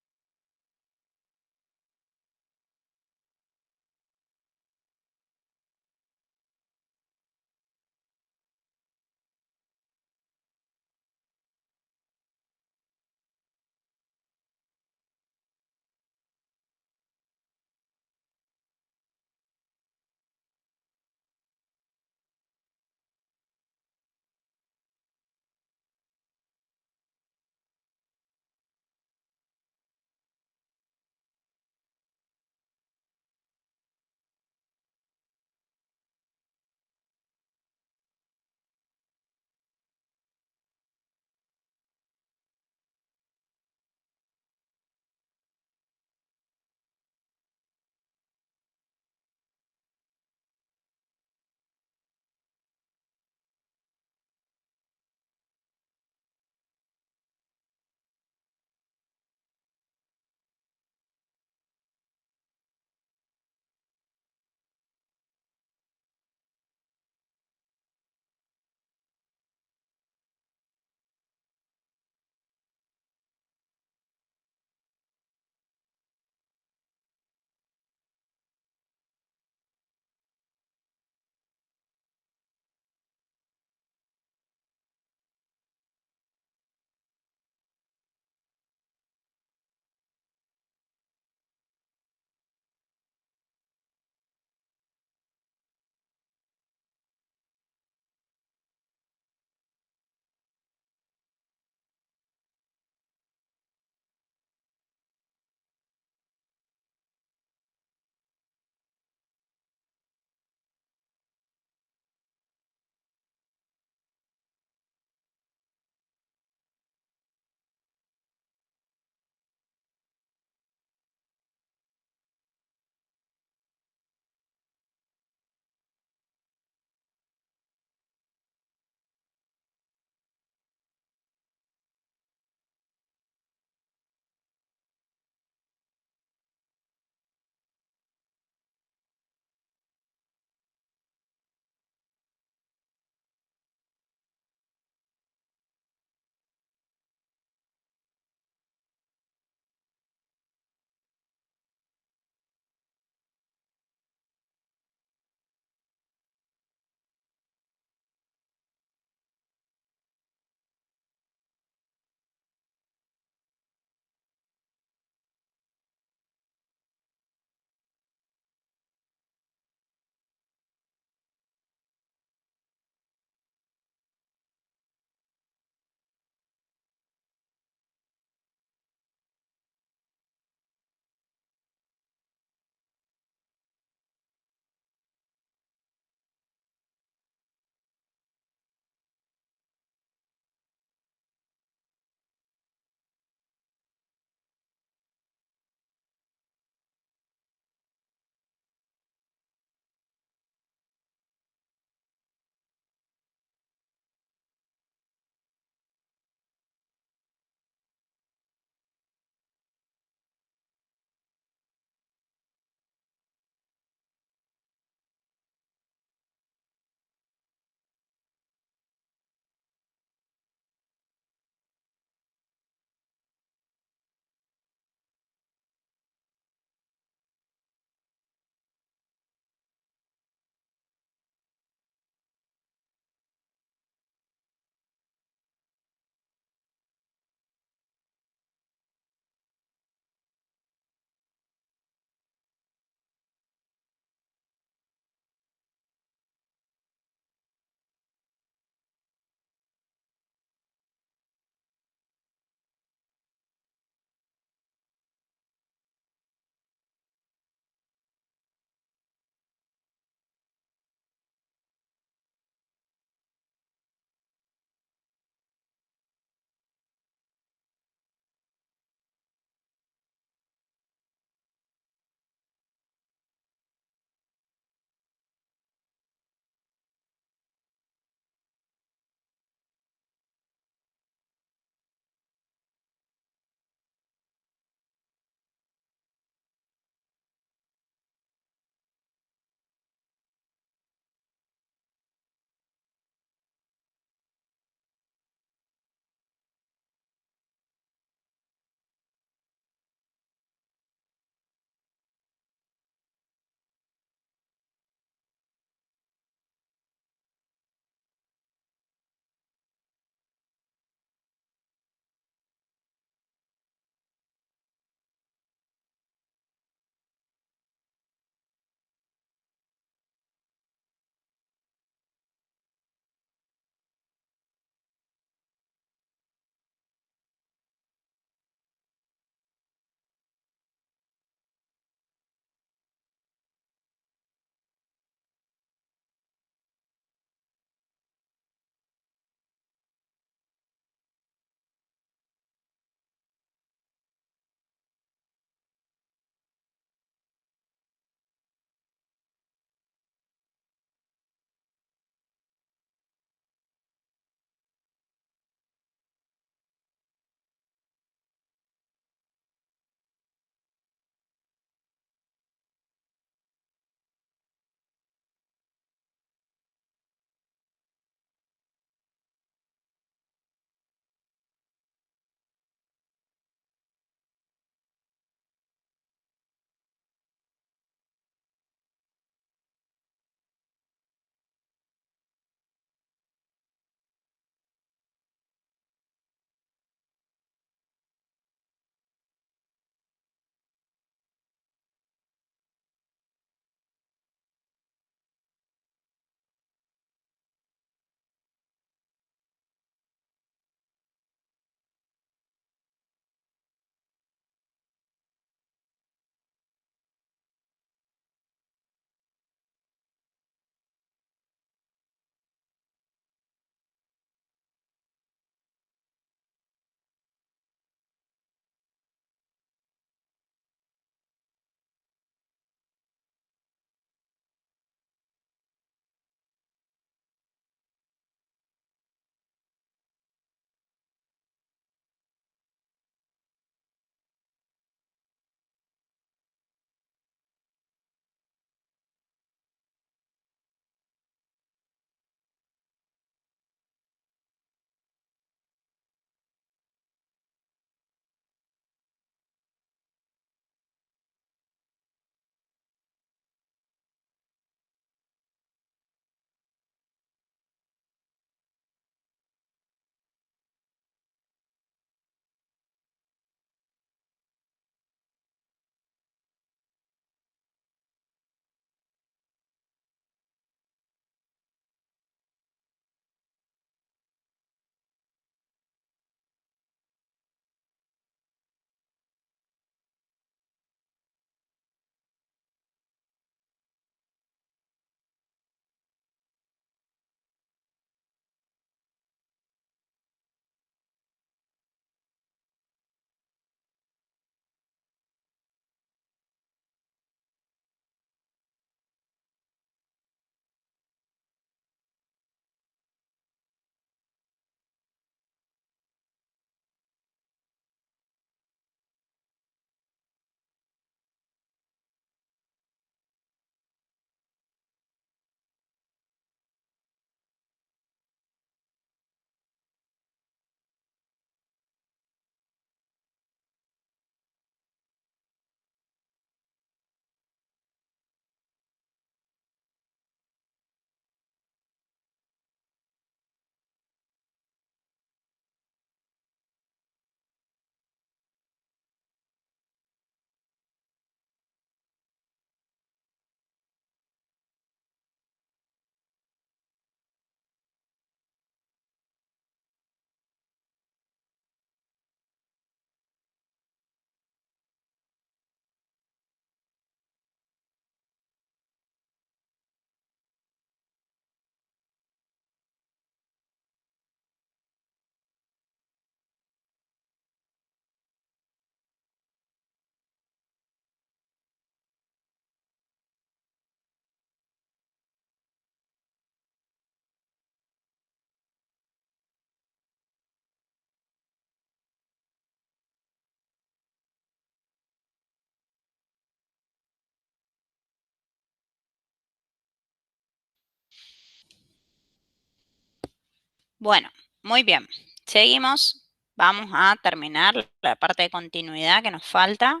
Bueno, muy bien. Seguimos. Vamos a terminar la parte de continuidad que nos falta.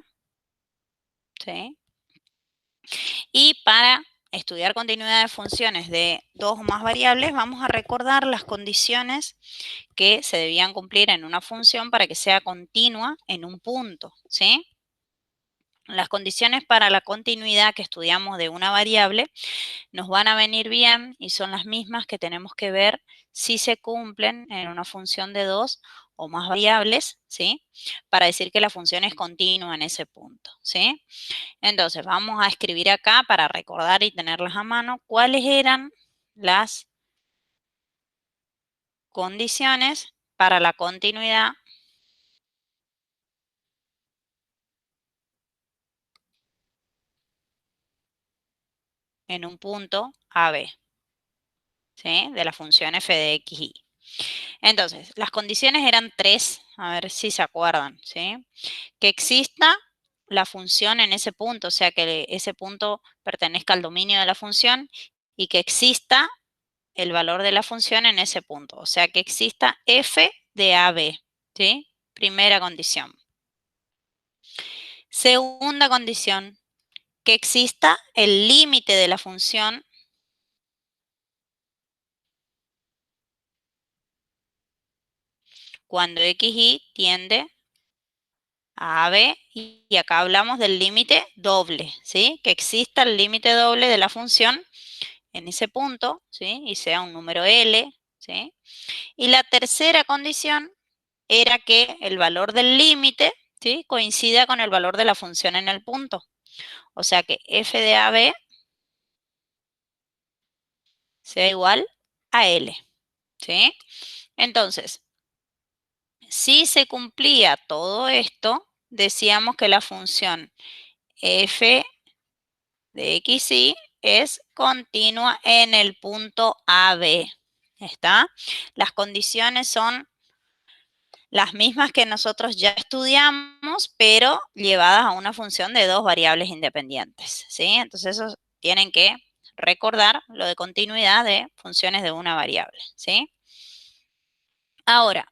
¿Sí? Y para estudiar continuidad de funciones de dos o más variables, vamos a recordar las condiciones que se debían cumplir en una función para que sea continua en un punto, ¿sí? Las condiciones para la continuidad que estudiamos de una variable nos van a venir bien y son las mismas que tenemos que ver si se cumplen en una función de dos o más variables, ¿sí? Para decir que la función es continua en ese punto, ¿sí? Entonces, vamos a escribir acá para recordar y tenerlas a mano cuáles eran las condiciones para la continuidad en un punto AB, ¿sí? De la función f de x, y. Entonces, las condiciones eran tres, a ver si se acuerdan, ¿sí? Que exista la función en ese punto, o sea, que ese punto pertenezca al dominio de la función y que exista el valor de la función en ese punto, o sea, que exista f de AB, ¿sí? Primera condición. Segunda condición, que exista el límite de la función cuando x, y tiende a AB, y acá hablamos del límite doble, ¿sí? Que exista el límite doble de la función en ese punto, ¿sí? Y sea un número L, ¿sí? Y la tercera condición era que el valor del límite, ¿sí? Coincida con el valor de la función en el punto. O sea que f de AB sea igual a L, ¿sí? Entonces, si se cumplía todo esto, decíamos que la función f de x, y es continua en el punto AB. ¿Está? Las condiciones son las mismas que nosotros ya estudiamos, pero llevadas a una función de dos variables independientes, ¿sí? Entonces, eso tienen que recordar lo de continuidad de funciones de una variable, ¿sí? Ahora,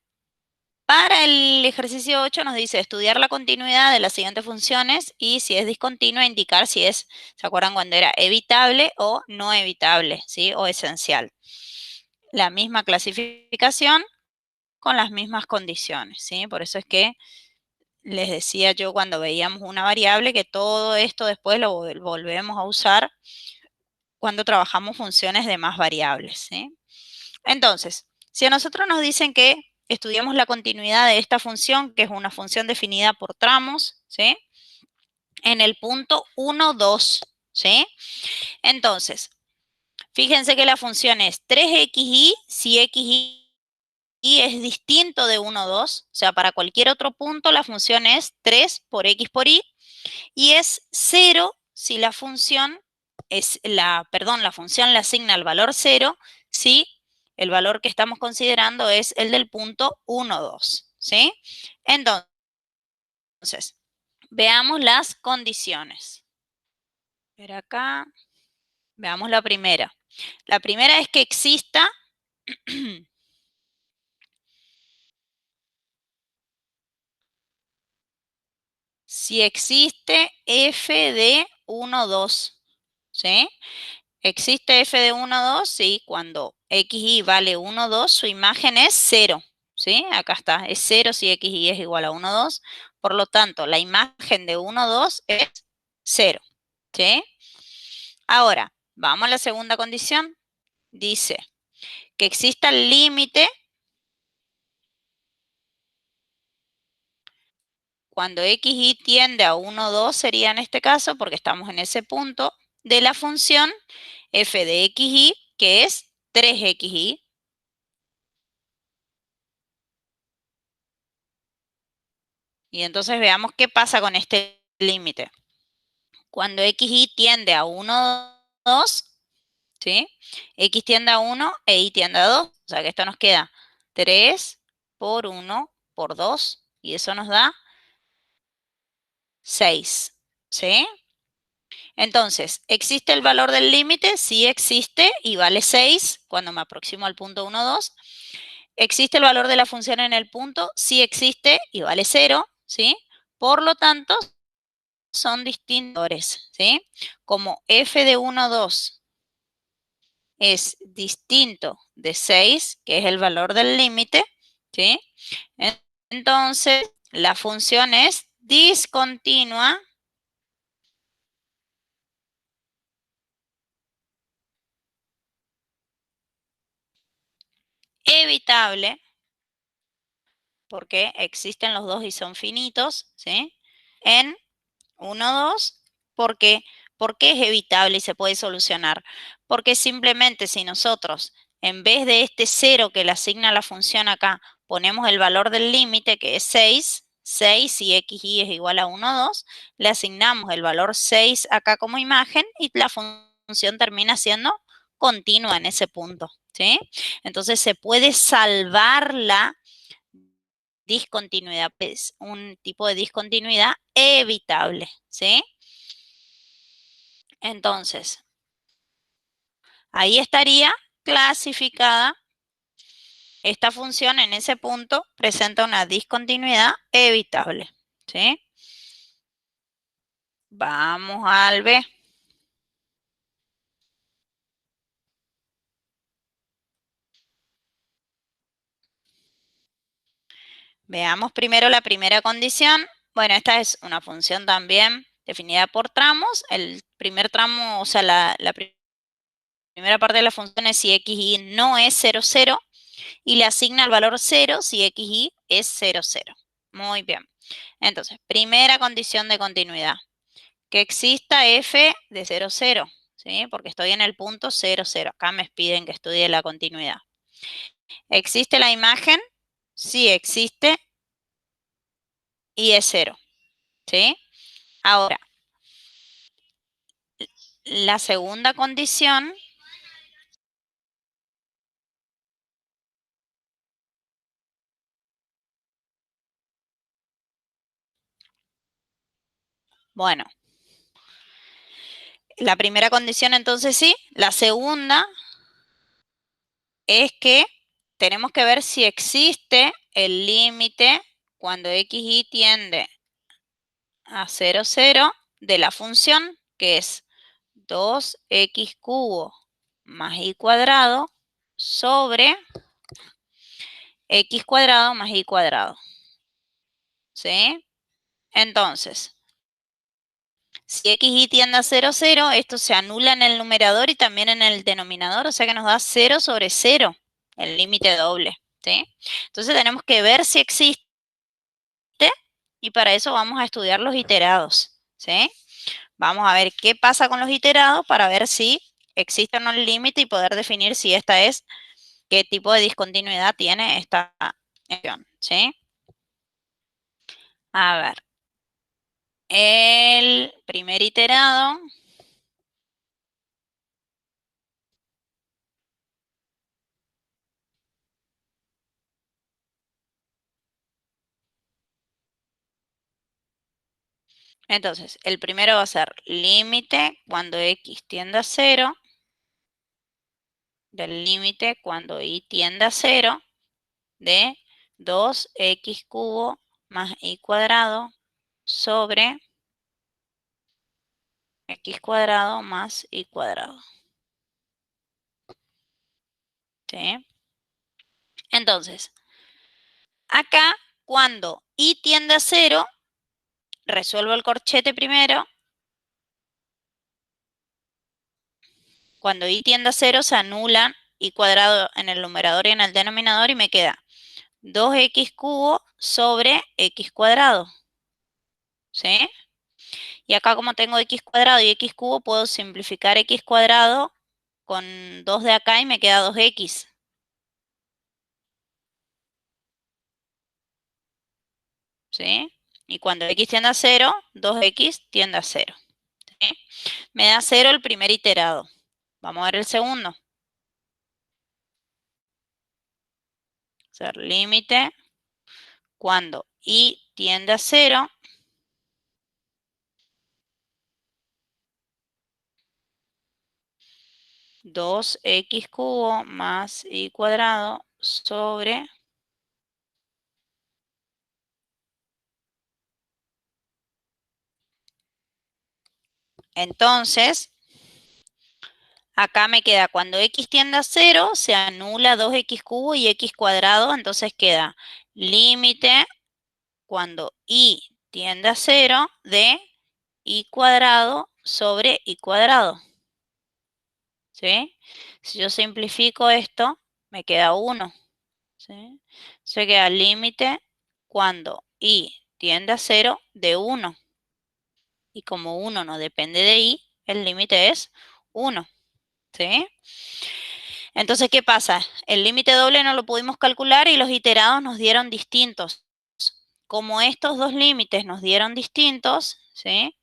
para el ejercicio 8 nos dice estudiar la continuidad de las siguientes funciones y si es discontinua indicar si es, ¿se acuerdan cuando era evitable o no evitable, ¿sí? O esencial. La misma clasificación con las mismas condiciones, ¿sí? Por eso es que les decía yo cuando veíamos una variable que todo esto después lo volvemos a usar cuando trabajamos funciones de más variables, ¿sí? Entonces, si a nosotros nos dicen que estudiamos la continuidad de esta función, que es una función definida por tramos, ¿sí? En el punto 1, 2, ¿sí? Entonces, fíjense que la función es 3xy si xy es distinto de 1, 2, o sea, para cualquier otro punto la función es 3 por x por y, y es 0 si la función la función le asigna el valor 0 si el valor que estamos considerando es el del punto 1, 2, ¿sí? Entonces, veamos las condiciones. Ver acá, veamos la primera. La primera es que exista si existe f de 1, 2, ¿sí? Existe f de 1, 2, sí, cuando x, y vale 1, 2, su imagen es 0, ¿sí? Acá está, es 0 si x, y es igual a 1, 2. Por lo tanto, la imagen de 1, 2 es 0, ¿sí? Ahora, vamos a la segunda condición. Dice que exista el límite cuando x, y tiende a 1, 2 sería en este caso, porque estamos en ese punto, de la función f de x, y, que es 3x, y. Y entonces veamos qué pasa con este límite. Cuando x, y tiende a 1, 2, ¿sí? X tiende a 1 e y tiende a 2. O sea que esto nos queda 3 por 1 por 2. Y eso nos da 6, ¿sí? Entonces, ¿existe el valor del límite? Sí existe y vale 6 cuando me aproximo al punto 1, 2. ¿Existe el valor de la función en el punto? Sí existe y vale 0, ¿sí? Por lo tanto, son distintos, ¿sí? Como f de 1, 2 es distinto de 6, que es el valor del límite, ¿sí? Entonces, la función es discontinua evitable, porque existen los dos y son finitos, ¿sí? En 1, 2, porque, ¿por qué es evitable y se puede solucionar? Porque simplemente si nosotros, en vez de este 0 que le asigna la función acá, ponemos el valor del límite, que es 6, 6 y xy es igual a 1, 2, le asignamos el valor 6 acá como imagen y la función termina siendo continua en ese punto, ¿sí? Entonces se puede salvar la discontinuidad, es un tipo de discontinuidad evitable, ¿sí? Entonces, ahí estaría clasificada esta función en ese punto, presenta una discontinuidad evitable, ¿sí? Vamos al B. Veamos primero la primera condición. Bueno, esta es una función también definida por tramos. El primer tramo, o sea, la primera parte de la función es si x y no es 0, 0. Y le asigna el valor 0 si x y es 0, 0. Muy bien. Entonces, primera condición de continuidad. Que exista f de 0, 0. ¿Sí? Porque estoy en el punto 0, 0. Acá me piden que estudie la continuidad. ¿Existe la imagen? Sí, existe y es 0. ¿Sí? Ahora, la segunda condición, bueno, la primera condición entonces sí, la segunda es que tenemos que ver si existe el límite cuando xy tiende a 0, 0 de la función, que es 2x cubo más y cuadrado sobre x cuadrado más y cuadrado. ¿Sí? Entonces, si xy tiende a 0, 0, esto se anula en el numerador y también en el denominador, o sea que nos da 0 sobre 0, el límite doble. ¿Sí? Entonces tenemos que ver si existe y para eso vamos a estudiar los iterados. ¿Sí? Vamos a ver qué pasa con los iterados para ver si existe o no el límite y poder definir si esta es, qué tipo de discontinuidad tiene esta función, ¿sí? A ver, el primer iterado, entonces, el primero va a ser límite cuando x tiende a 0, del límite cuando y tiende a 0, de 2x cubo más y cuadrado sobre x cuadrado más y cuadrado. ¿Sí? Entonces, acá, cuando y tiende a 0, resuelvo el corchete primero. Cuando y tiende a 0, se anulan y cuadrado en el numerador y en el denominador y me queda 2x cubo sobre x cuadrado. ¿Sí? Y acá como tengo x cuadrado y x cubo, puedo simplificar x cuadrado con 2 de acá y me queda 2x. ¿Sí? Y cuando x tiende a 0, 2x tiende a 0. ¿Sí? Me da 0 el primer iterado. Vamos a ver el segundo. Ser límite cuando y tiende a 0, 2x cubo más y cuadrado sobre. Entonces, acá me queda cuando x tiende a 0, se anula 2x cubo y x cuadrado, entonces queda límite cuando y tiende a 0 de y cuadrado sobre y cuadrado. ¿Sí? Si yo simplifico esto, me queda 1. ¿Sí? Se queda límite cuando y tiende a 0 de 1. Y como 1 no depende de y, el límite es 1. ¿Sí? Entonces, ¿qué pasa? El límite doble no lo pudimos calcular y los iterados nos dieron distintos. Como estos dos límites nos dieron distintos, ¿sí?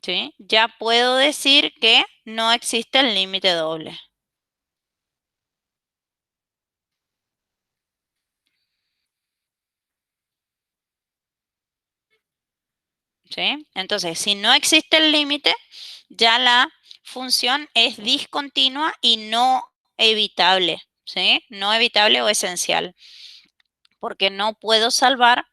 ¿Sí? Ya puedo decir que no existe el límite doble. ¿Sí? Entonces, si no existe el límite, ya la función es discontinua y no evitable, ¿sí? No evitable o esencial, porque no puedo salvar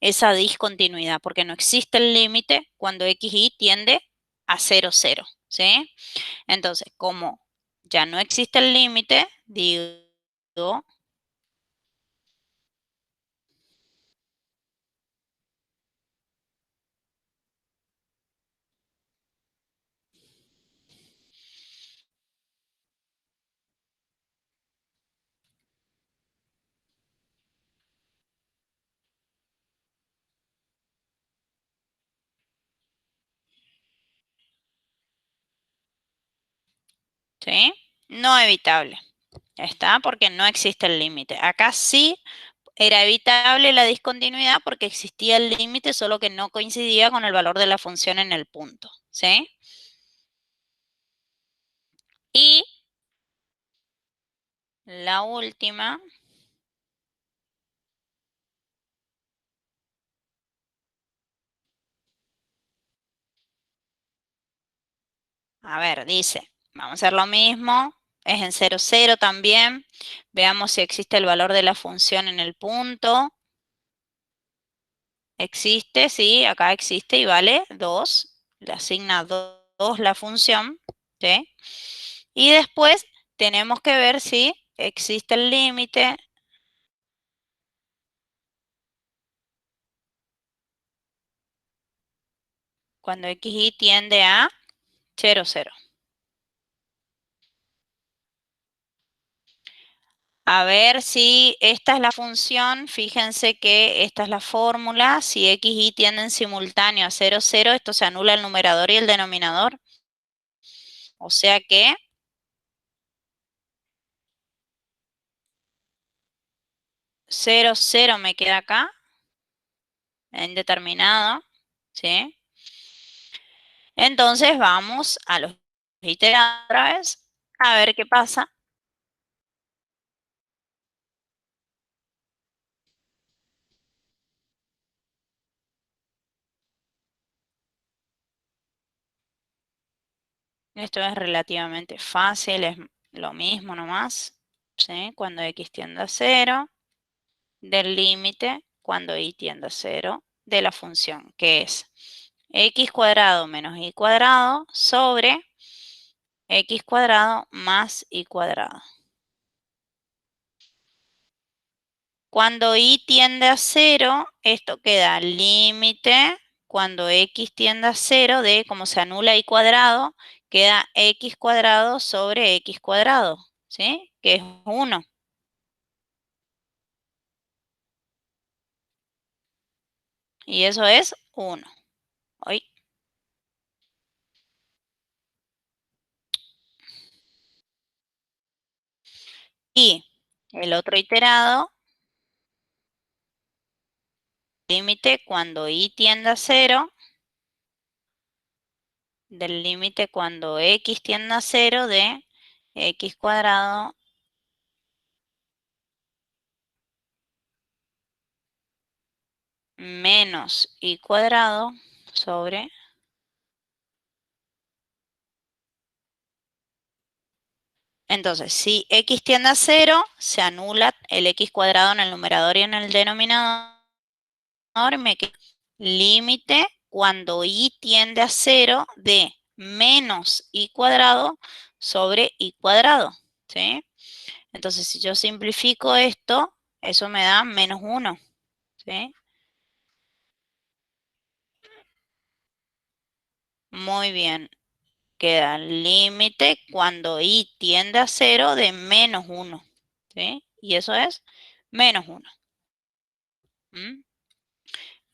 esa discontinuidad, porque no existe el límite cuando x y tiende a 0, 0, ¿sí? Entonces, como ya no existe el límite, digo, ¿sí? No evitable. ¿Está? Porque no existe el límite. Acá sí era evitable la discontinuidad porque existía el límite, solo que no coincidía con el valor de la función en el punto. ¿Sí? Y la última, a ver, dice, vamos a hacer lo mismo, es en 0, 0 también. Veamos si existe el valor de la función en el punto. Existe, sí, acá existe y vale 2. Le asigna 2 la función, ¿sí? Y después tenemos que ver si existe el límite cuando x y tiende a 0, 0. A ver si esta es la función, fíjense que esta es la fórmula, si x y tienden simultáneo a 0, 0, esto se anula el numerador y el denominador. O sea que 0, 0 me queda acá, en determinado, ¿sí? Entonces vamos a los iterados otra vez, a ver qué pasa. Esto es relativamente fácil, es lo mismo nomás, ¿sí? Cuando x tiende a 0, del límite cuando y tiende a 0 de la función, que es x cuadrado menos y cuadrado sobre x cuadrado más y cuadrado. Cuando y tiende a 0, esto queda límite cuando x tiende a 0 de, como se anula y cuadrado, queda x cuadrado sobre x cuadrado, ¿sí? Que es 1. Y eso es 1. Hoy. Y el otro iterado, límite cuando y tiende a 0, del límite cuando x tiende a 0 de x cuadrado menos y cuadrado sobre Entonces, si x tiende a 0, se anula el x cuadrado en el numerador y en el denominador. Me queda límite cuando y tiende a 0 de menos y cuadrado sobre y cuadrado, ¿sí? Entonces, si yo simplifico esto, eso me da menos 1, ¿sí? Muy bien. Queda límite cuando y tiende a 0 de menos 1, ¿sí? Y eso es menos 1. ¿Mm?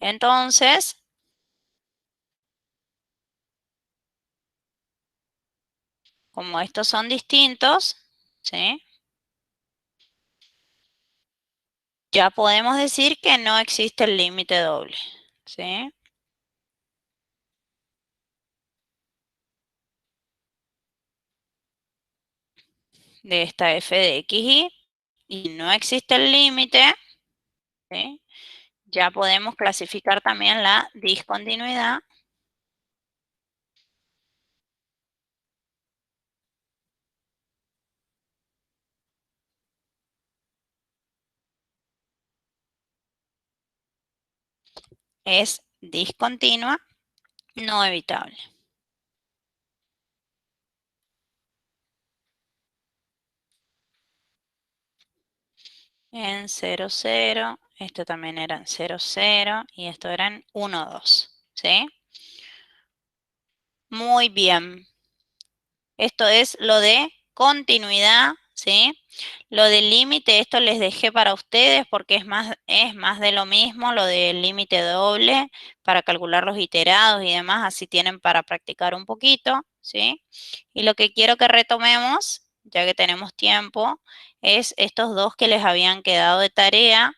Entonces, como estos son distintos, ¿sí? Ya podemos decir que no existe el límite doble, ¿sí? De esta f de x y no existe el límite, ¿sí? Ya podemos clasificar también la discontinuidad es discontinua, no evitable. En 0, 0, esto también era en 0, 0 y esto era en 1, 2, ¿sí? Muy bien. Esto es lo de continuidad, ¿sí? Lo del límite, esto les dejé para ustedes porque es más de lo mismo, lo del límite doble, para calcular los iterados y demás, así tienen para practicar un poquito, ¿sí? Y lo que quiero que retomemos, ya que tenemos tiempo, es estos dos que les habían quedado de tarea,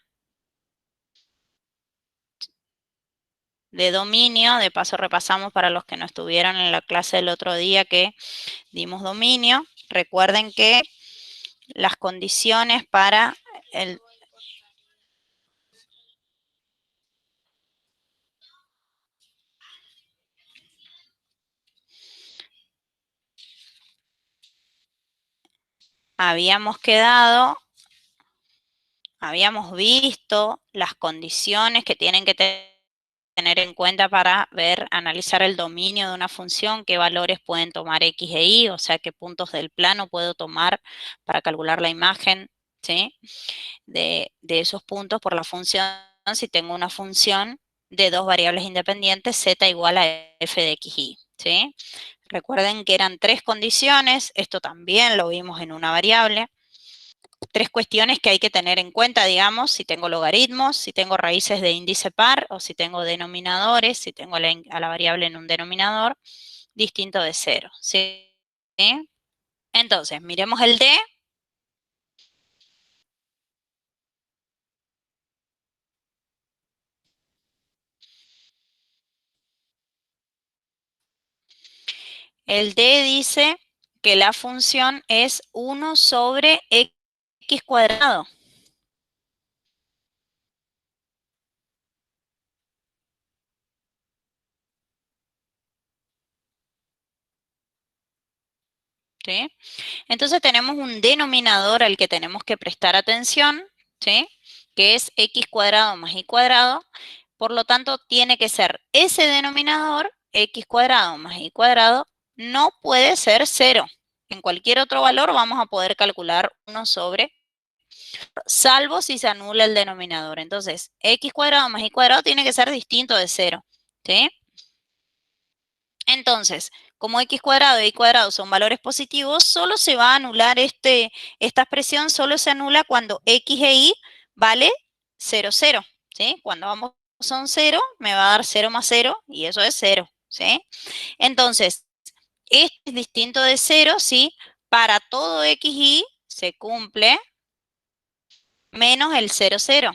de dominio. De paso repasamos para los que no estuvieron en la clase del otro día que dimos dominio. Recuerden que las condiciones para el... Habíamos quedado, habíamos visto las condiciones que tienen que tener en cuenta para analizar el dominio de una función, qué valores pueden tomar x e y, o sea, qué puntos del plano puedo tomar para calcular la imagen, ¿sí? De esos puntos por la función, si tengo una función de dos variables independientes, z igual a f de x, y, ¿sí? Recuerden que eran tres condiciones, esto también lo vimos en una variable. Tres cuestiones que hay que tener en cuenta, digamos, si tengo logaritmos, si tengo raíces de índice par o si tengo denominadores, si tengo a la variable en un denominador distinto de 0, ¿sí? Entonces, miremos el D. El D dice que la función es 1 sobre x cuadrado. ¿Sí? Entonces tenemos un denominador al que tenemos que prestar atención, ¿sí? Que es x cuadrado más y cuadrado. Por lo tanto, tiene que ser ese denominador, x cuadrado más y cuadrado, no puede ser 0. En cualquier otro valor vamos a poder calcular 1 sobre, salvo si se anula el denominador. Entonces, x cuadrado más y cuadrado tiene que ser distinto de 0, ¿sí? Entonces, como x cuadrado y y cuadrado son valores positivos, solo se va a anular esta expresión, solo se anula cuando x e y vale 0, 0, ¿sí? Cuando ambos son 0, me va a dar 0 más 0 y eso es 0, ¿sí? Entonces, este es distinto de 0, ¿sí? Para todo x y se cumple menos el 0, 0,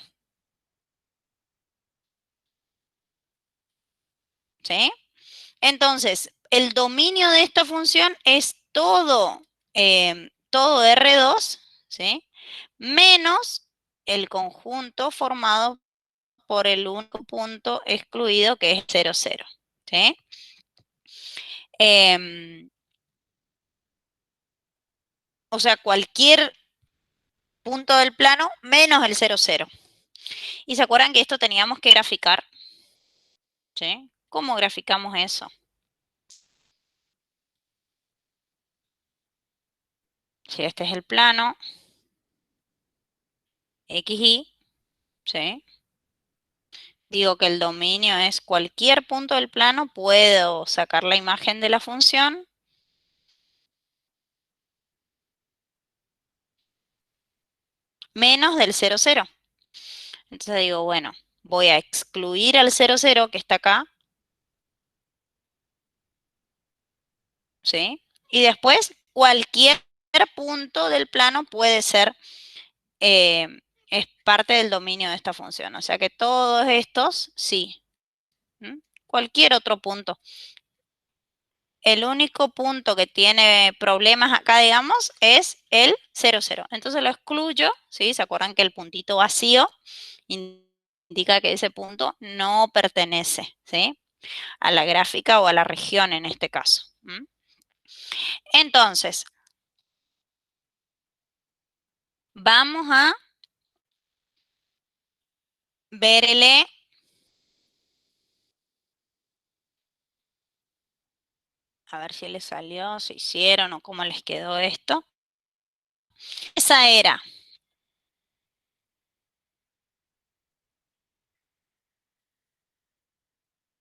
¿sí? Entonces, el dominio de esta función es todo R2, ¿sí? Menos el conjunto formado por el único punto excluido que es 0, 0, ¿sí? O sea, cualquier punto del plano menos el 0, 0. Y se acuerdan que esto teníamos que graficar, ¿sí? ¿Cómo graficamos eso? Si este es el plano, X, Y, ¿sí? Digo que el dominio es cualquier punto del plano, puedo sacar la imagen de la función menos del 0, 0. Entonces digo, bueno, voy a excluir al 0, 0 que está acá, ¿sí? Y después cualquier punto del plano puede ser, eh, es parte del dominio de esta función. O sea que todos estos, sí. ¿Mm? Cualquier otro punto. El único punto que tiene problemas acá, digamos, es el 0, 0. Entonces lo excluyo, ¿sí? ¿Se acuerdan que el puntito vacío indica que ese punto no pertenece, ¿sí? A la gráfica o a la región en este caso. ¿Mm? Entonces, vamos a ver el E. A ver si les salió, si hicieron o cómo les quedó esto. Esa era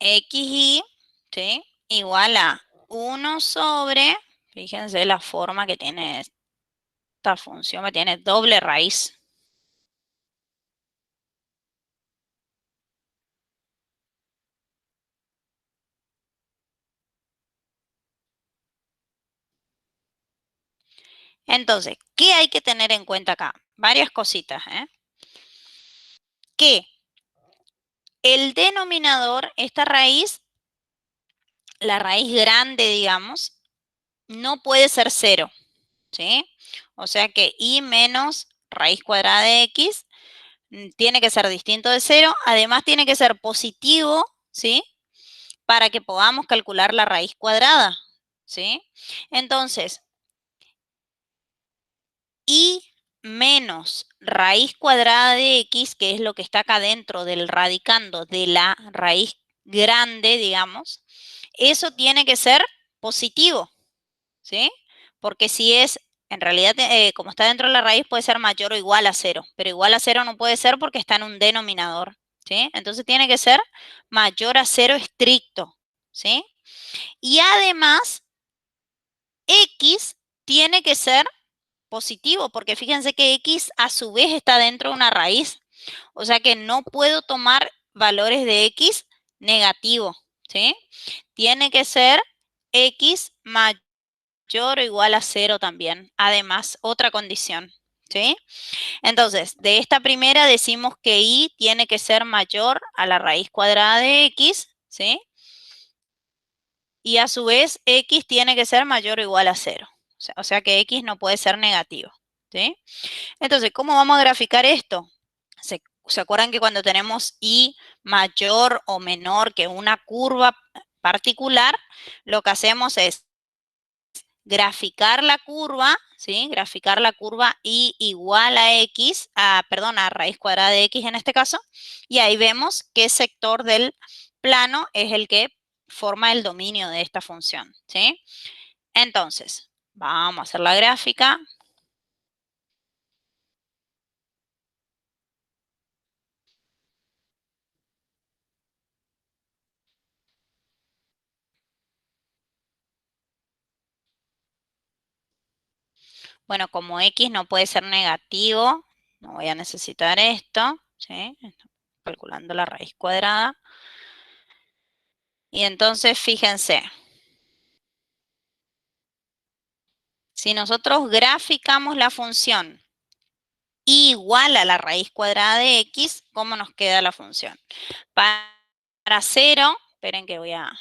XY, ¿sí? Igual a 1 sobre, fíjense la forma que tiene esta función, que tiene doble raíz. Entonces, ¿qué hay que tener en cuenta acá? Varias cositas, ¿eh? Que el denominador, esta raíz, la raíz grande, digamos, no puede ser 0, ¿sí? O sea que y menos raíz cuadrada de x tiene que ser distinto de 0. Además, tiene que ser positivo, ¿sí? Para que podamos calcular la raíz cuadrada, ¿sí? Entonces, y menos raíz cuadrada de x, que es lo que está acá dentro del radicando de la raíz grande, digamos, eso tiene que ser positivo, ¿sí? Porque si es, en realidad, como está dentro de la raíz, puede ser mayor o igual a 0, pero igual a 0 no puede ser porque está en un denominador, ¿sí? Entonces tiene que ser mayor a 0 estricto, ¿sí? Y además, x tiene que ser positivo, porque fíjense que x a su vez está dentro de una raíz. O sea que no puedo tomar valores de x negativo, ¿sí? Tiene que ser x mayor o igual a 0 también. Además, otra condición, ¿sí? Entonces, de esta primera decimos que y tiene que ser mayor a la raíz cuadrada de x, ¿sí? Y a su vez, x tiene que ser mayor o igual a 0. O sea que x no puede ser negativo, ¿sí? Entonces, ¿cómo vamos a graficar esto? ¿Se acuerdan que cuando tenemos y mayor o menor que una curva particular, lo que hacemos es graficar la curva, ¿sí? Graficar la curva y igual a x, perdón, a raíz cuadrada de x en este caso, y ahí vemos qué sector del plano es el que forma el dominio de esta función, ¿sí? Entonces, vamos a hacer la gráfica. Bueno, como x no puede ser negativo, no voy a necesitar esto, ¿sí? Calculando la raíz cuadrada. Y entonces, fíjense, si nosotros graficamos la función igual a la raíz cuadrada de x, ¿cómo nos queda la función? Para 0, esperen que voy a...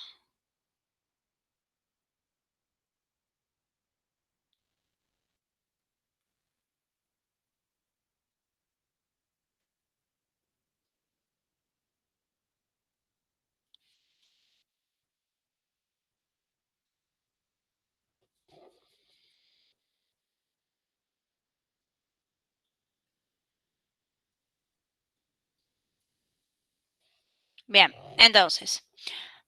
Bien, entonces,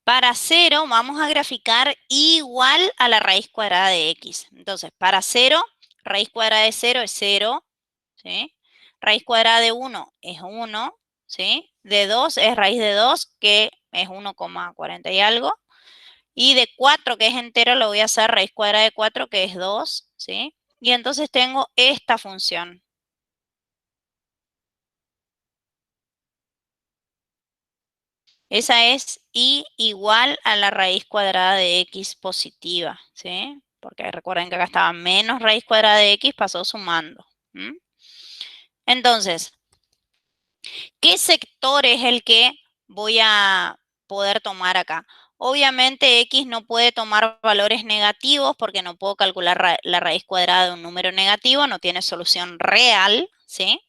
para 0 vamos a graficar igual a la raíz cuadrada de x. Entonces, para 0, raíz cuadrada de 0 es 0, ¿sí? Raíz cuadrada de 1 es 1, ¿sí? De 2 es raíz de 2, que es 1,40 y algo. Y de 4, que es entero, lo voy a hacer raíz cuadrada de 4, que es 2, ¿sí? Y entonces tengo esta función. Esa es y igual a la raíz cuadrada de x positiva, ¿sí? Porque recuerden que acá estaba menos raíz cuadrada de x, pasó sumando. Entonces, ¿qué sector es el que voy a poder tomar acá? Obviamente x no puede tomar valores negativos porque no puedo calcular la raíz cuadrada de un número negativo, no tiene solución real, ¿sí?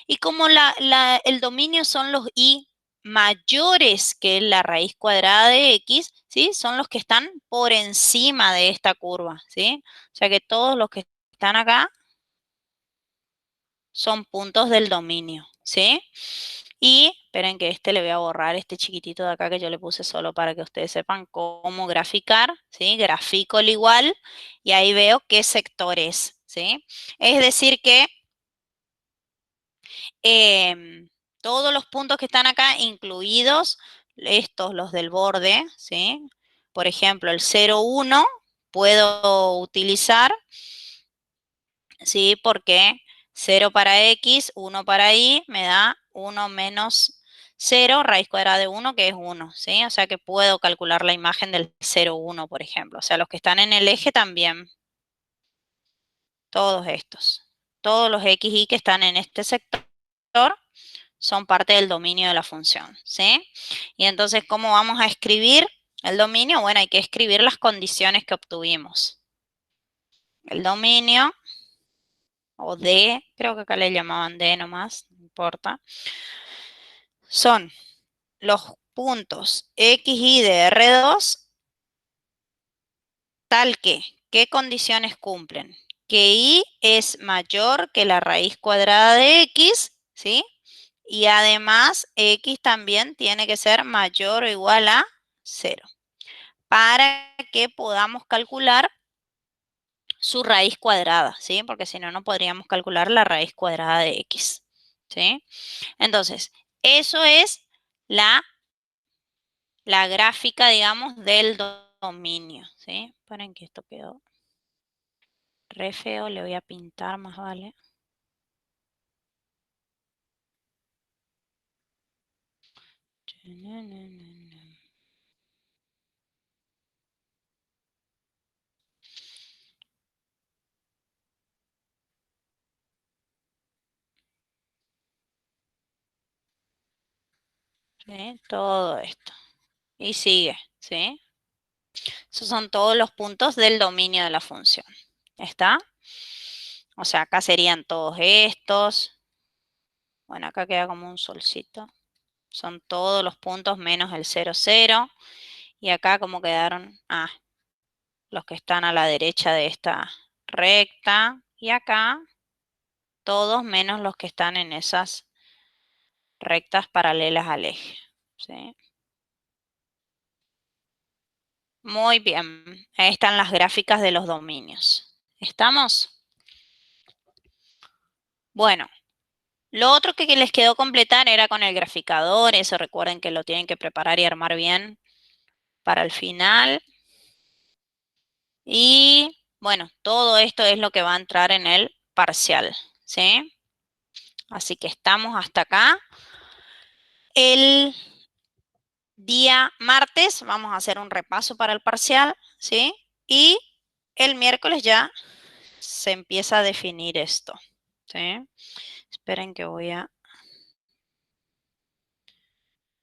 Y como el dominio son los i mayores que la raíz cuadrada de x, ¿sí? Son los que están por encima de esta curva, ¿sí? O sea que todos los que están acá son puntos del dominio, ¿sí? Y esperen que le voy a borrar este chiquitito de acá que yo le puse solo para que ustedes sepan cómo graficar, ¿sí? Grafico el igual y ahí veo qué sector es, ¿sí? Es decir que todos los puntos que están acá, incluidos estos, los del borde, ¿sí? Por ejemplo, el 0, 1, puedo utilizar, ¿sí? Porque 0 para x, 1 para y, me da 1 menos 0, raíz cuadrada de 1, que es 1, ¿sí? O sea que puedo calcular la imagen del 0, 1, por ejemplo. O sea, los que están en el eje también, todos estos. Todos los x, y que están en este sector son parte del dominio de la función, ¿sí? Y entonces, ¿cómo vamos a escribir el dominio? Bueno, hay que escribir las condiciones que obtuvimos. El dominio, o D, creo que acá le llamaban D nomás, no importa, son los puntos X, Y de R2, tal que, ¿qué condiciones cumplen? Que Y es mayor que la raíz cuadrada de X, ¿sí? Y además, X también tiene que ser mayor o igual a 0, para que podamos calcular su raíz cuadrada, ¿sí? Porque si no, no podríamos calcular la raíz cuadrada de X, ¿sí? Entonces, eso es la gráfica, digamos, del dominio, ¿sí? Esperen que esto quedó re feo, le voy a pintar más vale. ¿Sí? Todo esto. Y sigue, ¿sí? Esos son todos los puntos del dominio de la función. ¿Está? O sea, acá serían todos estos. Bueno, acá queda como un solcito. Son todos los puntos menos el 0, 0. Y acá como quedaron, los que están a la derecha de esta recta. Y acá todos menos los que están en esas rectas paralelas al eje, ¿sí? Muy bien, ahí están las gráficas de los dominios. ¿Estamos? Bueno, lo otro que les quedó completar era con el graficador, eso recuerden que lo tienen que preparar y armar bien para el final. Y bueno, todo esto es lo que va a entrar en el parcial, ¿sí? Así que estamos hasta acá. El día martes vamos a hacer un repaso para el parcial, ¿sí? Y el miércoles ya se empieza a definir esto, ¿sí? Esperen que voy a